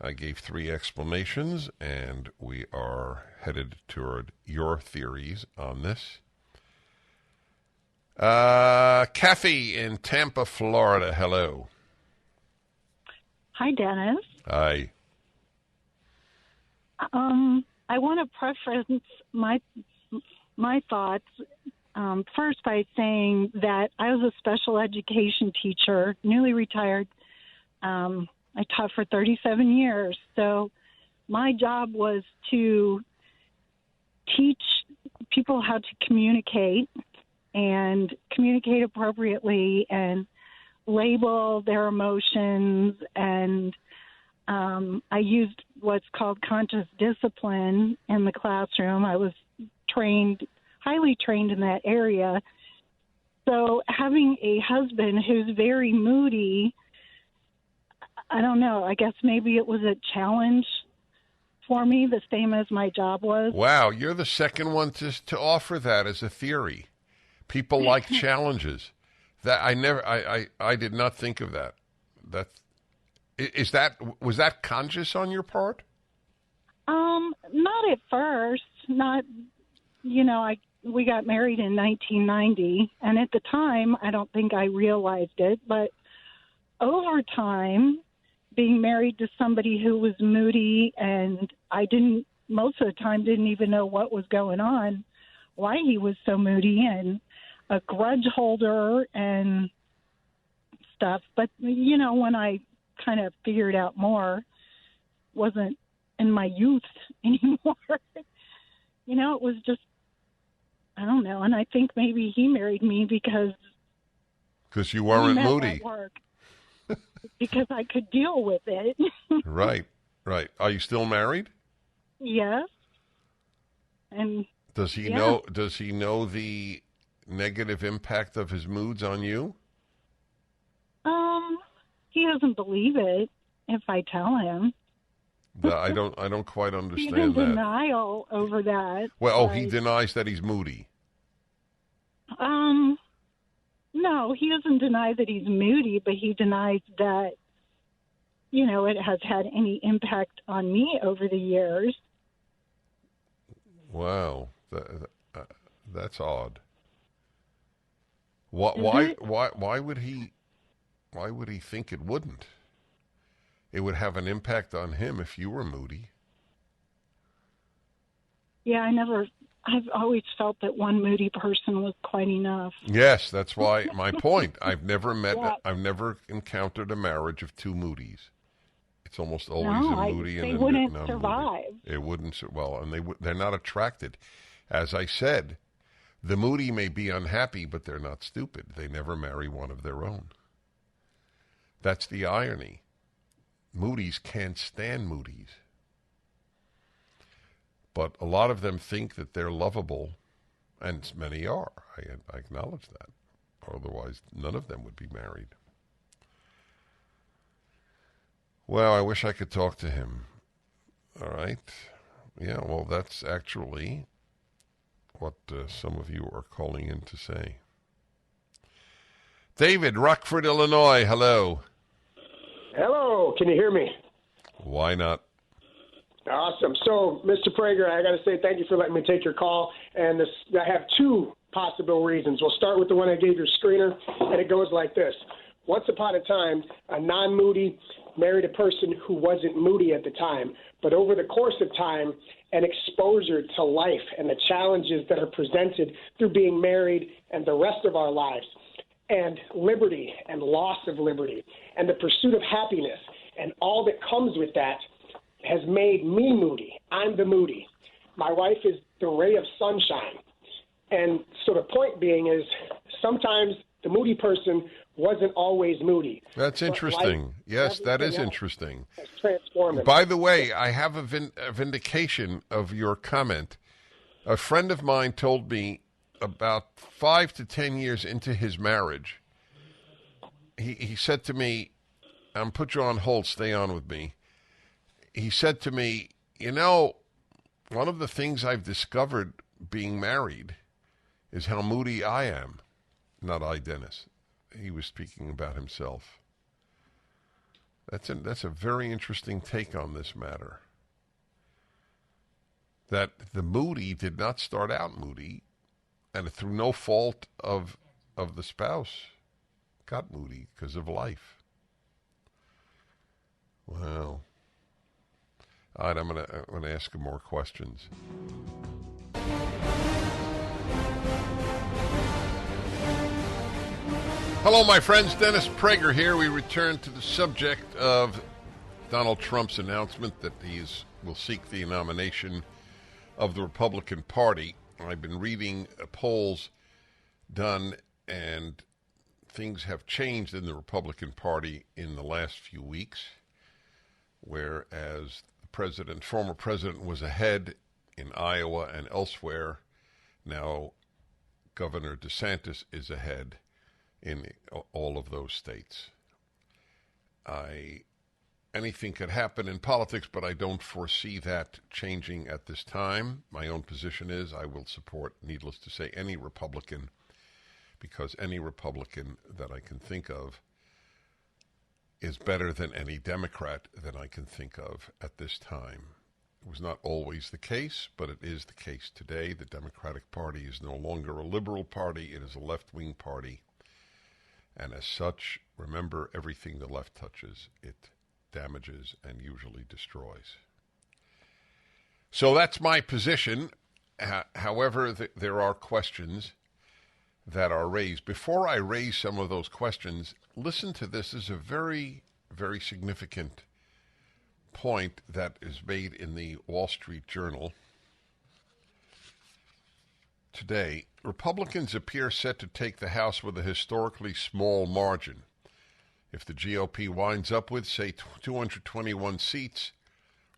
I gave 3 explanations, and we are headed toward your theories on this. Kathy in Tampa, Florida. Hello. Hi, Dennis. Hi. I want to preference my thoughts first by saying that I was a special education teacher, newly retired. I taught for 37 years. So my job was to teach people how to communicate and communicate appropriately and label their emotions. And I used what's called conscious discipline in the classroom. I was highly trained in that area. So having a husband who's very moody, I don't know, I guess maybe it was a challenge for me, the same as my job was. Wow, you're the second one to offer that as a theory. People like challenges. That I did not think of that. Was that conscious on your part? Not at first. Not, we got married in 1990, and at the time, I don't think I realized it, but over time, being married to somebody who was moody, and I most of the time didn't even know what was going on, why he was so moody, and a grudge holder and stuff. But, when I kind of figured out more, wasn't in my youth anymore. It was just, I don't know. And I think maybe he married me because you weren't moody. At work. Because I could deal with it. Right. Are you still married? Yes. And does he know the negative impact of his moods on you? He doesn't believe it if I tell him. I don't quite understand He's in that. denial over that. Well, he denies that he's moody. No, he doesn't deny that he's moody, but he denies that, it has had any impact on me over the years. Wow, that's odd. Why would he think it wouldn't? It would have an impact on him if you were moody. Yeah, I've always felt that one moody person was quite enough. Yes, that's why my point. I've never encountered a marriage of two moodies. It's almost always a moody and a non-moody. They wouldn't survive. It wouldn't. Well, and they're not attracted. As I said, the moody may be unhappy, but they're not stupid. They never marry one of their own. That's the irony. Moodies can't stand moodies. But a lot of them think that they're lovable, and many are. I acknowledge that. Otherwise, none of them would be married. Well, I wish I could talk to him. All right. Yeah, well, that's actually what some of you are calling in to say. David, Rockford, Illinois. Hello. Hello. Can you hear me? Why not? Awesome. So, Mr. Prager, I got to say thank you for letting me take your call. And I have two possible reasons. We'll start with the one I gave your screener, and it goes like this. Once upon a time, a non-moody married a person who wasn't moody at the time. But over the course of time, an exposure to life and the challenges that are presented through being married and the rest of our lives, and liberty and loss of liberty, and the pursuit of happiness, and all that comes with that, has made me moody. I'm the moody. My wife is the ray of sunshine. And so the point being is sometimes the moody person wasn't always moody. That's interesting. Yes, that is interesting. Transformative. By the way, I have a vindication of your comment. A friend of mine told me about 5 to 10 years into his marriage, he said to me, I'm put you on hold, stay on with me. He said to me, one of the things I've discovered being married is how moody I am. Not I, Dennis. He was speaking about himself. That's a very interesting take on this matter. That the moody did not start out moody, and through no fault of of the spouse got moody because of life. Well, all right, I'm gonna ask him more questions. Hello, my friends. Dennis Prager here. We return to the subject of Donald Trump's announcement that he will seek the nomination of the Republican Party. I've been reading polls done, and things have changed in the Republican Party in the last few weeks, whereas the former president was ahead in Iowa and elsewhere. Now Governor DeSantis is ahead in all of those states. Anything could happen in politics, but I don't foresee that changing at this time. My own position is I will support, needless to say, any Republican, because any Republican that I can think of is better than any Democrat that I can think of at this time. It was not always the case, but it is the case today. The Democratic Party is no longer a liberal party. It is a left-wing party. And as such, remember, everything the left touches, it damages and usually destroys. So that's my position. However, there are questions that are raised. Before I raise some of those questions, listen to this. This is a very, very significant point that is made in the Wall Street Journal today. Republicans appear set to take the House with a historically small margin. If the GOP winds up with, say, 221 seats,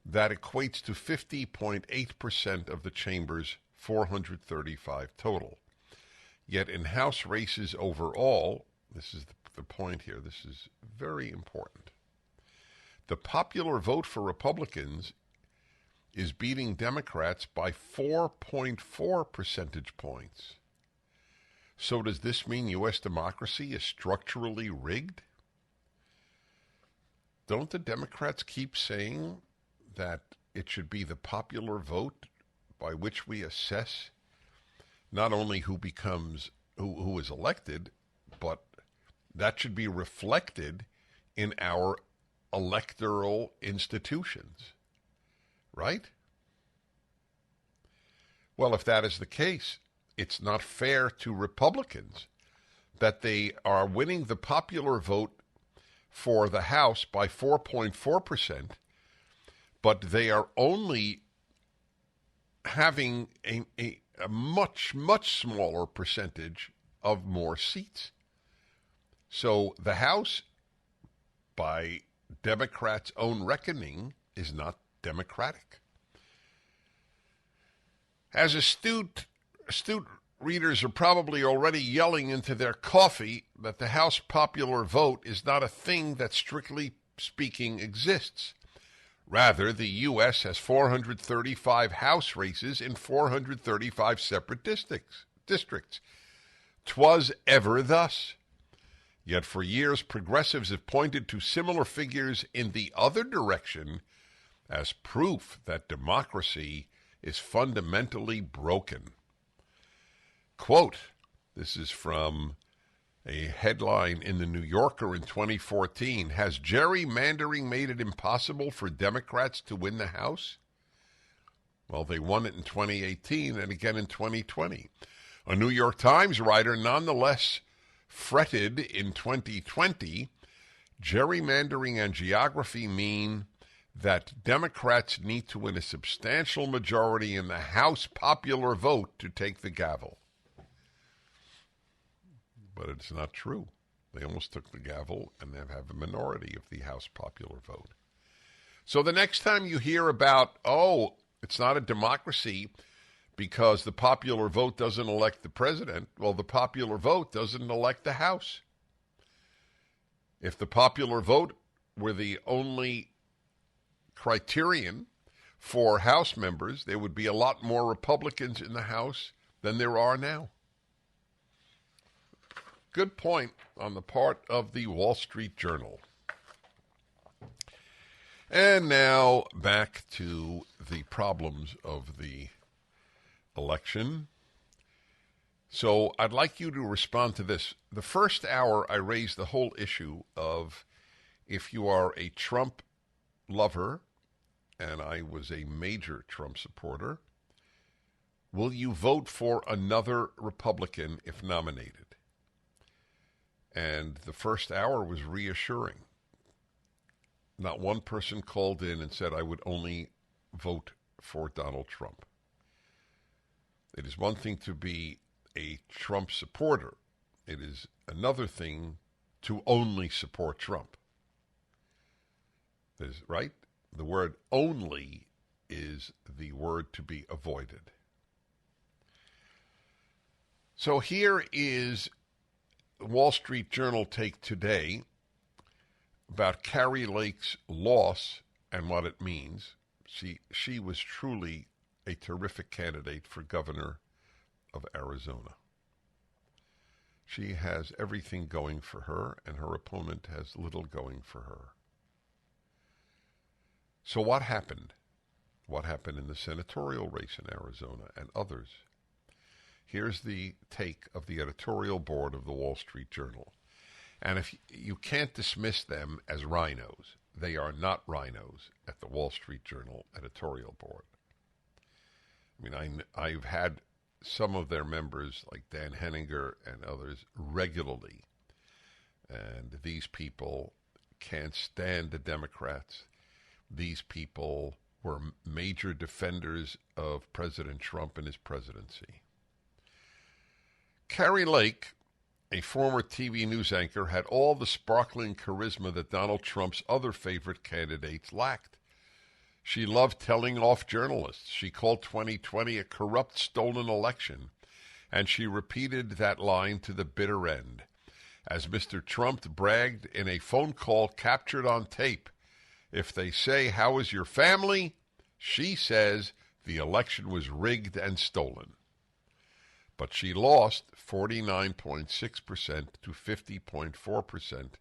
that equates to 50.8% of the chamber's 435 total. Yet in House races overall, this is the point here, this is very important. The popular vote for Republicans is beating Democrats by 4.4 percentage points. So does this mean U.S. democracy is structurally rigged? Don't the Democrats keep saying that it should be the popular vote by which we assess not only who is elected, but that should be reflected in our electoral institutions, right? Well, if that is the case, it's not fair to Republicans that they are winning the popular vote for the House by 4.4%, but they are only having a much, much smaller percentage of more seats. So the House, by Democrats' own reckoning, is not democratic. As astute readers are probably already yelling into their coffee that the House popular vote is not a thing that, strictly speaking, exists. Rather, the U.S. has 435 House races in 435 separate districts. 'Twas ever thus. Yet for years, progressives have pointed to similar figures in the other direction as proof that democracy is fundamentally broken. Quote, this is from a headline in the New Yorker in 2014. Has gerrymandering made it impossible for Democrats to win the House? Well, they won it in 2018 and again in 2020. A New York Times writer nonetheless fretted in 2020, gerrymandering and geography mean that Democrats need to win a substantial majority in the House popular vote to take the gavel. But it's not true. They almost took the gavel and they have a minority of the House popular vote. So the next time you hear about, oh, it's not a democracy because the popular vote doesn't elect the president, well, the popular vote doesn't elect the House. If the popular vote were the only criterion for House members, there would be a lot more Republicans in the House than there are now. Good point on the part of the Wall Street Journal. And now back to the problems of the election. So I'd like you to respond to this. The first hour, I raised the whole issue of if you are a Trump lover, and I was a major Trump supporter, will you vote for another Republican if nominated? And the first hour was reassuring. Not one person called in and said, I would only vote for Donald Trump. It is one thing to be a Trump supporter. It is another thing to only support Trump. Is right? The word only is the word to be avoided. So here is Wall Street Journal take today about Kari Lake's loss and what it means. She was truly a terrific candidate for governor of Arizona. She has everything going for her, and her opponent has little going for her. So what happened? What happened in the senatorial race in Arizona and others? Here's the take of the editorial board of the Wall Street Journal. And if you can't dismiss them as rhinos, they are not rhinos at the Wall Street Journal editorial board. I mean, I've had some of their members, like Dan Henninger and others, regularly. And these people can't stand the Democrats. These people were major defenders of President Trump and his presidency. Kari Lake, a former TV news anchor, had all the sparkling charisma that Donald Trump's other favorite candidates lacked. She loved telling off journalists. She called 2020 a corrupt, stolen election, and she repeated that line to the bitter end. As Mr. Trump bragged in a phone call captured on tape, if they say, "How is your family?" she says the election was rigged and stolen. But she lost 49.6% to 50.4%,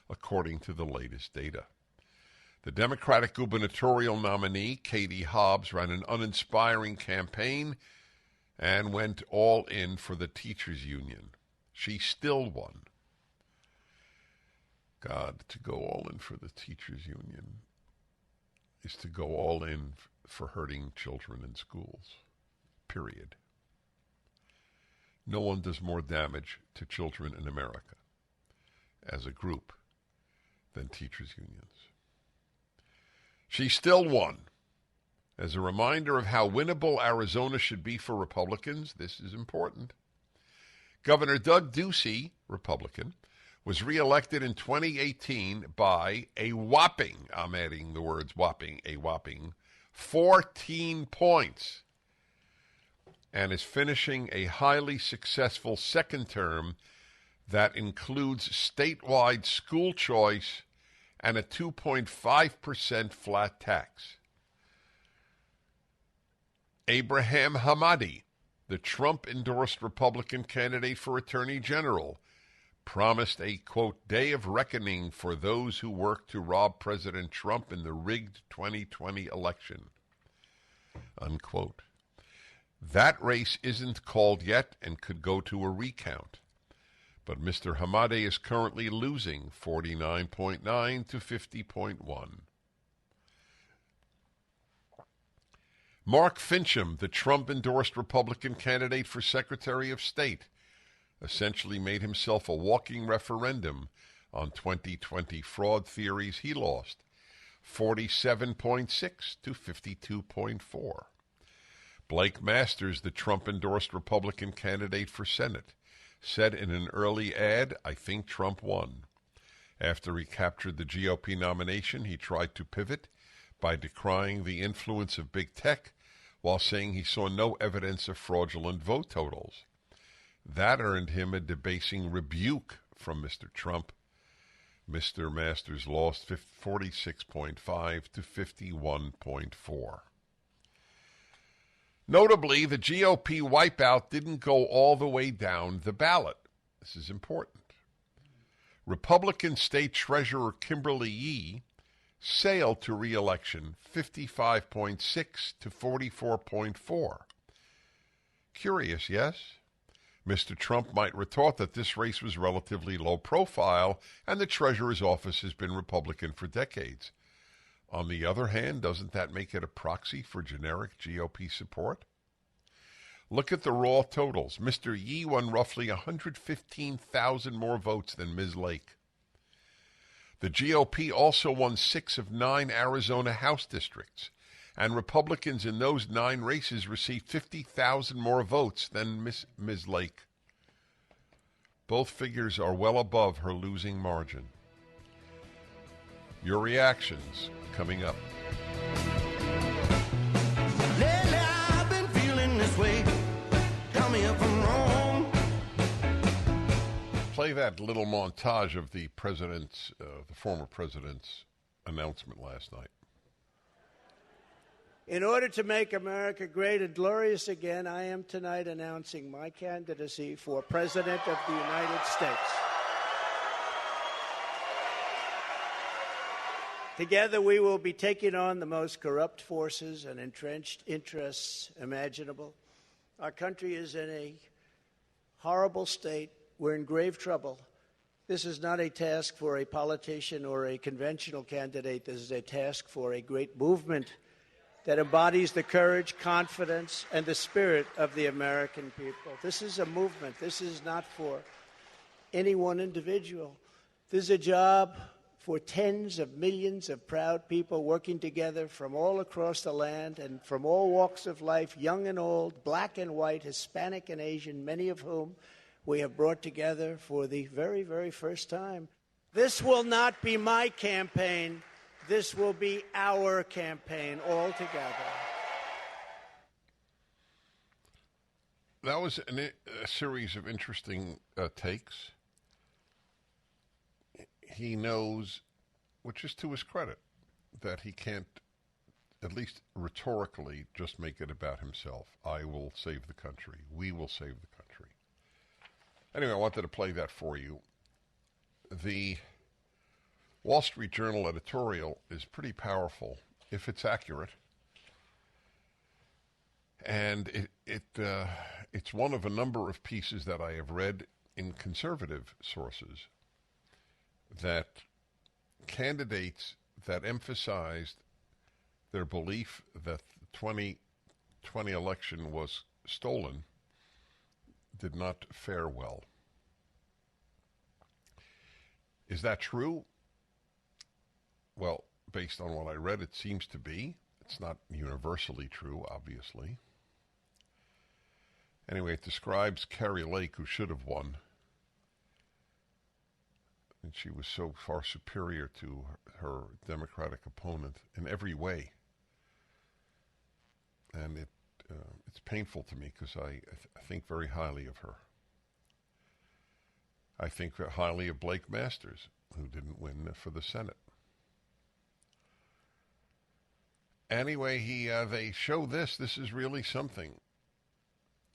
according to the latest data. The Democratic gubernatorial nominee, Katie Hobbs, ran an uninspiring campaign and went all in for the teachers' union. She still won. God, to go all in for the teachers' union is to go all in for hurting children in schools, period. No one does more damage to children in America as a group than teachers' unions. She still won. As a reminder of how winnable Arizona should be for Republicans, this is important. Governor Doug Ducey, Republican, was reelected in 2018 by a whopping, I'm adding the words whopping, a whopping 14 points, and is finishing a highly successful second term that includes statewide school choice and a 2.5% flat tax. Abraham Hamadi, the Trump-endorsed Republican candidate for Attorney General, promised a, quote, day of reckoning for those who worked to rob President Trump in the rigged 2020 election, unquote. That race isn't called yet and could go to a recount. But Mr. Hamadi is currently losing 49.9 to 50.1. Mark Fincham, the Trump-endorsed Republican candidate for Secretary of State, essentially made himself a walking referendum on 2020 fraud theories. He lost 47.6 to 52.4. Blake Masters, the Trump-endorsed Republican candidate for Senate, said in an early ad, "I think Trump won." After he captured the GOP nomination, he tried to pivot by decrying the influence of big tech while saying he saw no evidence of fraudulent vote totals. That earned him a debasing rebuke from Mr. Trump. Mr. Masters lost 46.5 to 51.4. Notably, the GOP wipeout didn't go all the way down the ballot. This is important. Republican State Treasurer Kimberly Yee sailed to re-election 55.6 to 44.4. Curious, yes? Mr. Trump might retort that this race was relatively low profile and the Treasurer's office has been Republican for decades. On the other hand, doesn't that make it a proxy for generic GOP support? Look at the raw totals. Mr. Yee won roughly 115,000 more votes than Ms. Lake. The GOP also won 6 of 9 Arizona House districts, and Republicans in those 9 races received 50,000 more votes than Ms. Lake. Both figures are well above her losing margin. Your reactions coming up. Lately I've been feeling this way. Tell me if I'm wrong. Play that little montage of the former president's announcement last night. In order to make America great and glorious again, I am tonight announcing my candidacy for President of the United States. Together we will be taking on the most corrupt forces and entrenched interests imaginable. Our country is in a horrible state. We're in grave trouble. This is not a task for a politician or a conventional candidate. This is a task for a great movement that embodies the courage, confidence, and the spirit of the American people. This is a movement. This is not for any one individual. This is a job for tens of millions of proud people working together from all across the land and from all walks of life, young and old, black and white, Hispanic and Asian, many of whom we have brought together for the very, very first time. This will not be my campaign. This will be our campaign all together. That was a series of interesting takes. He knows, which is to his credit, that he can't, at least rhetorically, just make it about himself. I will save the country. We will save the country. Anyway, I wanted to play that for you. The Wall Street Journal editorial is pretty powerful, if it's accurate. And it's one of a number of pieces that I have read in conservative sources that candidates that emphasized their belief that the 2020 election was stolen did not fare well. Is that true? Well, based on what I read, it seems to be. It's not universally true, obviously. Anyway, it describes Carrie Lake, who should have won. And she was so far superior to her Democratic opponent in every way. And it's painful to me because I think very highly of her. I think highly of Blake Masters, who didn't win for the Senate. Anyway, they show this. This is really something.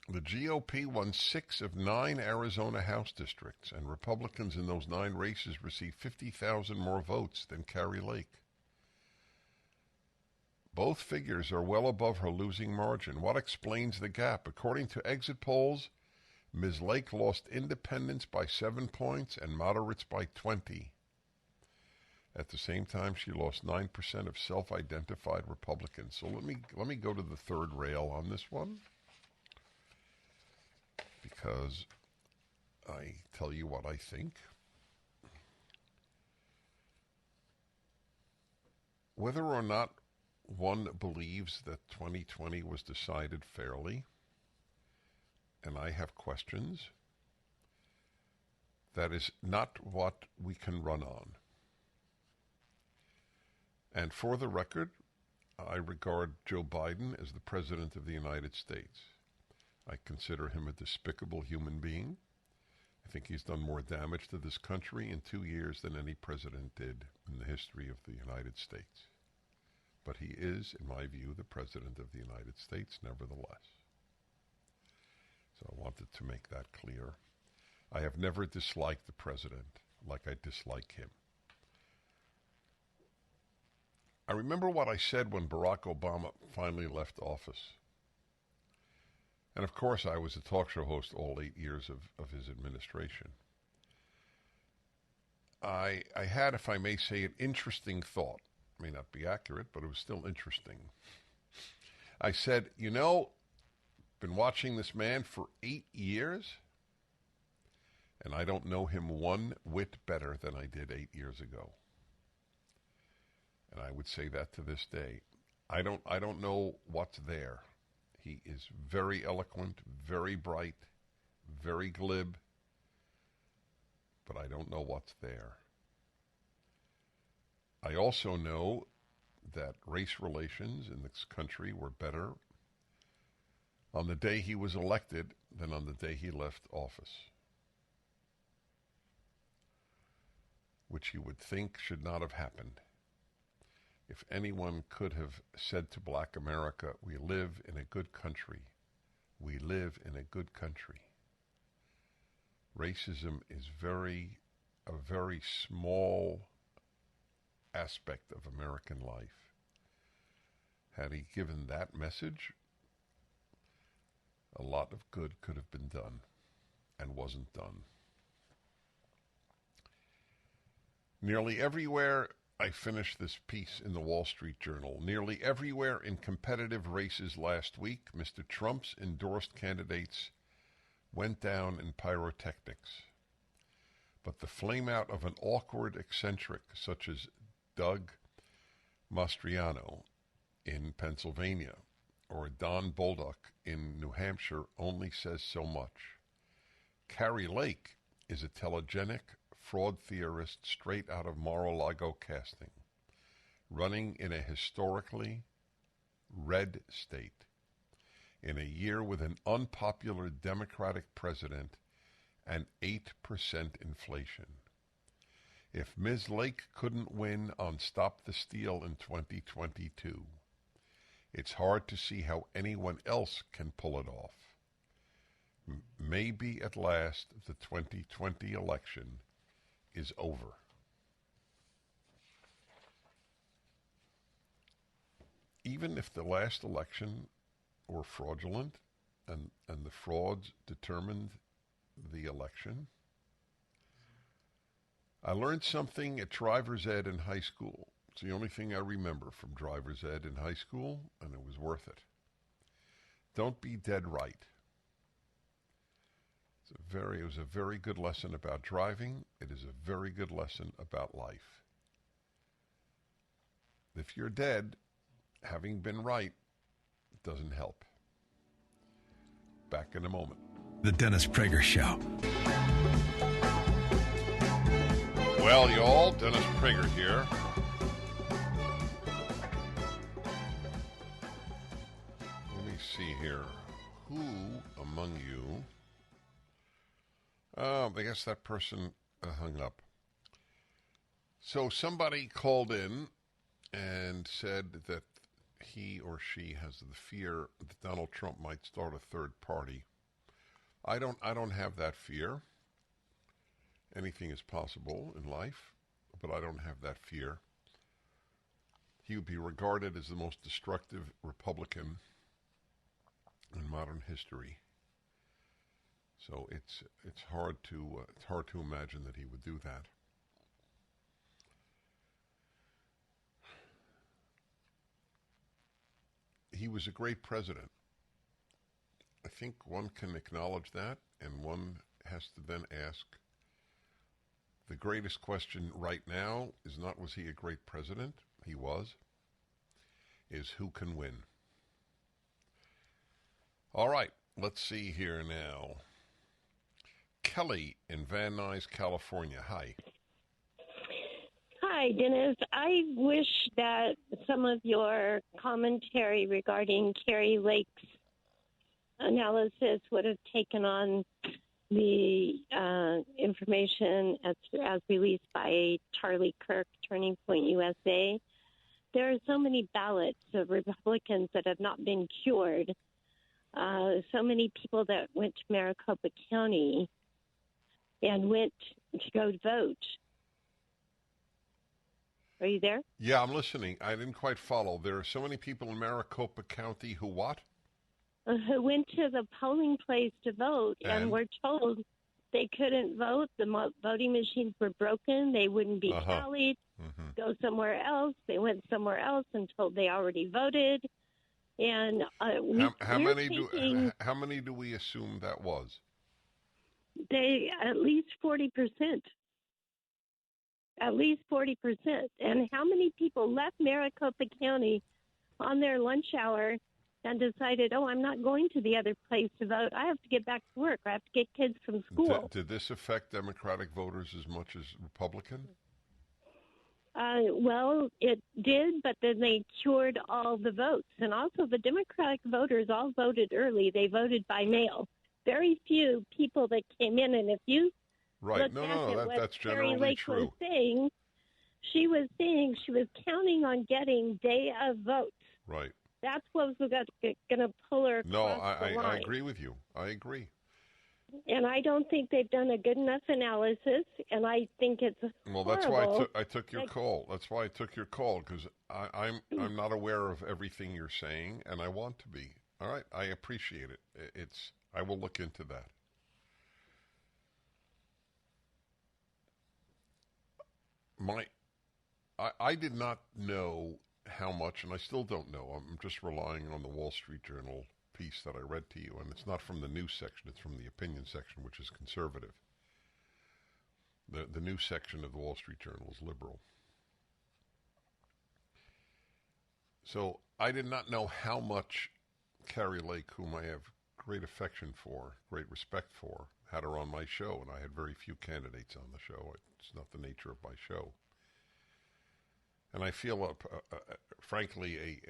The GOP won 6 of 9 Arizona House districts, and Republicans in those 9 races received 50,000 more votes than Carrie Lake. Both figures are well above her losing margin. What explains the gap? According to exit polls, Ms. Lake lost independents by 7 points and moderates by 20. At the same time, she lost 9% of self-identified Republicans. So let me go to the third rail on this one, because I tell you what I think. Whether or not one believes that 2020 was decided fairly, and I have questions, that is not what we can run on. And for the record, I regard Joe Biden as the President of the United States. I consider him a despicable human being. I think he's done more damage to this country in 2 years than any president did in the history of the United States. But he is, in my view, the President of the United States, nevertheless. So I wanted to make that clear. I have never disliked the president like I dislike him. I remember what I said when Barack Obama finally left office. And of course, I was a talk show host all 8 years of his administration. I had, if I may say, an interesting thought. It may not be accurate, but it was still interesting. I said, been watching this man for 8 years, and I don't know him one whit better than I did 8 years ago. And I would say that to this day. I don't know what's there. He is very eloquent, very bright, very glib, but I don't know what's there. I also know that race relations in this country were better on the day he was elected than on the day he left office, which you would think should not have happened. If anyone could have said to black America, we live in a good country, we live in a good country. Racism is a very small aspect of American life. Had he given that message, a lot of good could have been done and wasn't done. Nearly everywhere, I finished this piece in the Wall Street Journal. Nearly everywhere in competitive races last week, Mr. Trump's endorsed candidates went down in pyrotechnics. But the flame out of an awkward eccentric such as Doug Mastriano in Pennsylvania or Don Bolduc in New Hampshire only says so much. Carrie Lake is a telegenic fraud theorist straight out of Mar-a-Lago casting, running in a historically red state in a year with an unpopular Democratic president and 8% inflation. If Ms. Lake couldn't win on Stop the Steal in 2022, it's hard to see how anyone else can pull it off. Maybe at last the 2020 election is over. Even if the last election were fraudulent and the frauds determined the election, I learned something at driver's ed in high school. It's the only thing I remember from driver's ed in high school, and it was worth it. Don't be dead right. It was a very good lesson about driving. It is a very good lesson about life. If you're dead, having been right doesn't help. Back in a moment. The Dennis Prager Show. Well, y'all, Dennis Prager here. Let me see here. Who among you... I guess that person hung up. So somebody called in and said that he or she has the fear that Donald Trump might start a third party. I don't have that fear. Anything is possible in life, but I don't have that fear. He would be regarded as the most destructive Republican in modern history. So it's hard to imagine that he would do that. He was a great president. I think one can acknowledge that, and one has to then ask, the greatest question right now is not was he a great president? He was. Is who can win? All right, let's see here now. Kelly in Van Nuys, California. Hi. Hi, Dennis. I wish that some of your commentary regarding Carrie Lake's analysis would have taken on the information as released by Charlie Kirk, Turning Point USA. There are so many ballots of Republicans that have not been cured. So many people that went to Maricopa County and went to go vote. Are you there? Yeah, I'm listening. I didn't quite follow. There are so many people in Maricopa County who what? who went to the polling place to vote and were told they couldn't vote. The voting machines were broken. They wouldn't be tallied. Go somewhere else. They went somewhere else and told they already voted. And how many do we assume that was? They at least 40%. At least 40%. And how many people left Maricopa County on their lunch hour and decided, oh, I'm not going to the other place to vote. I have to get back to work. I have to get kids from school. Did this affect Democratic voters as much as Republican? Well, it did, but then they cured all the votes. And also the Democratic voters all voted early. They voted by mail. Very few people that came in. And if you look back at what that's Carrie generally Lake true. was saying she was counting on getting day of votes. Right. That's what was going to pull her across the line. I agree with you. I agree. And I don't think they've done a good enough analysis, and I think it's well. That's why I took your call. That's why I took your call, because I'm not aware of everything you're saying, and I want to be. All right, I appreciate it. I will look into that. I did not know how much, and I still don't know. I'm just relying on the Wall Street Journal piece that I read to you, and it's not from the news section, it's from the opinion section, which is conservative. The news section of the Wall Street Journal is liberal. So I did not know how much Carrie Lake, whom I have great affection for, great respect for, had her on my show, and I had very few candidates on the show. It's not the nature of my show. And I feel, frankly,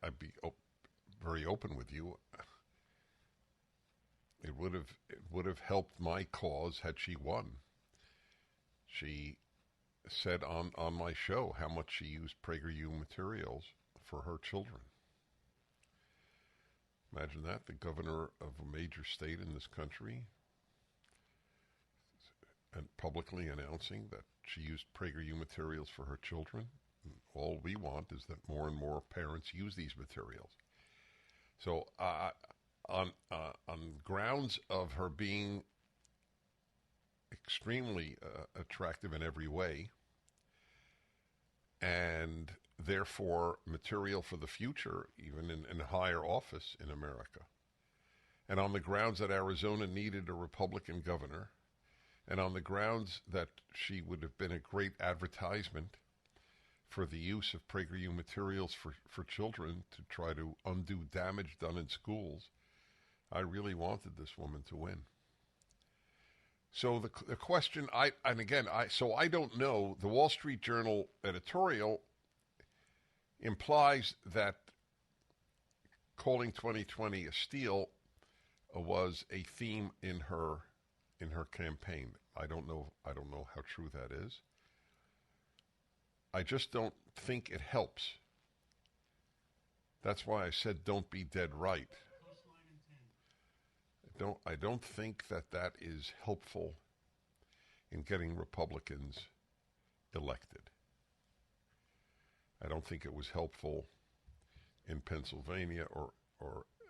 I'd be very open with you. It would have helped my cause had she won. She said on my show how much she used PragerU materials for her children. Imagine that, the governor of a major state in this country, and publicly announcing that she used PragerU materials for her children. All we want is that more and more parents use these materials. So on grounds of her being extremely attractive in every way, and therefore material for the future, even in higher office in America, and on the grounds that Arizona needed a Republican governor, and on the grounds that she would have been a great advertisement for the use of PragerU materials for children to try to undo damage done in schools, I really wanted this woman to win. So the question, I don't know, the Wall Street Journal editorial implies that calling 2020 a steal was a theme in her campaign. I don't know how true that is. I just don't think it helps. That's why I said don't be dead right. I don't think that is helpful in getting Republicans elected. I don't think it was helpful in Pennsylvania or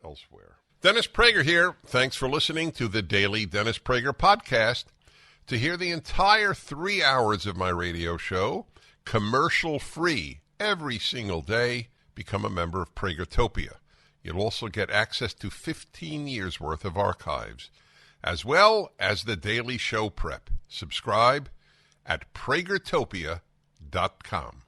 elsewhere. Dennis Prager here. Thanks for listening to the Daily Dennis Prager Podcast. To hear the entire 3 hours of my radio show, commercial-free, every single day, become a member of Pragertopia. You'll also get access to 15 years' worth of archives, as well as the daily show prep. Subscribe at pragertopia.com.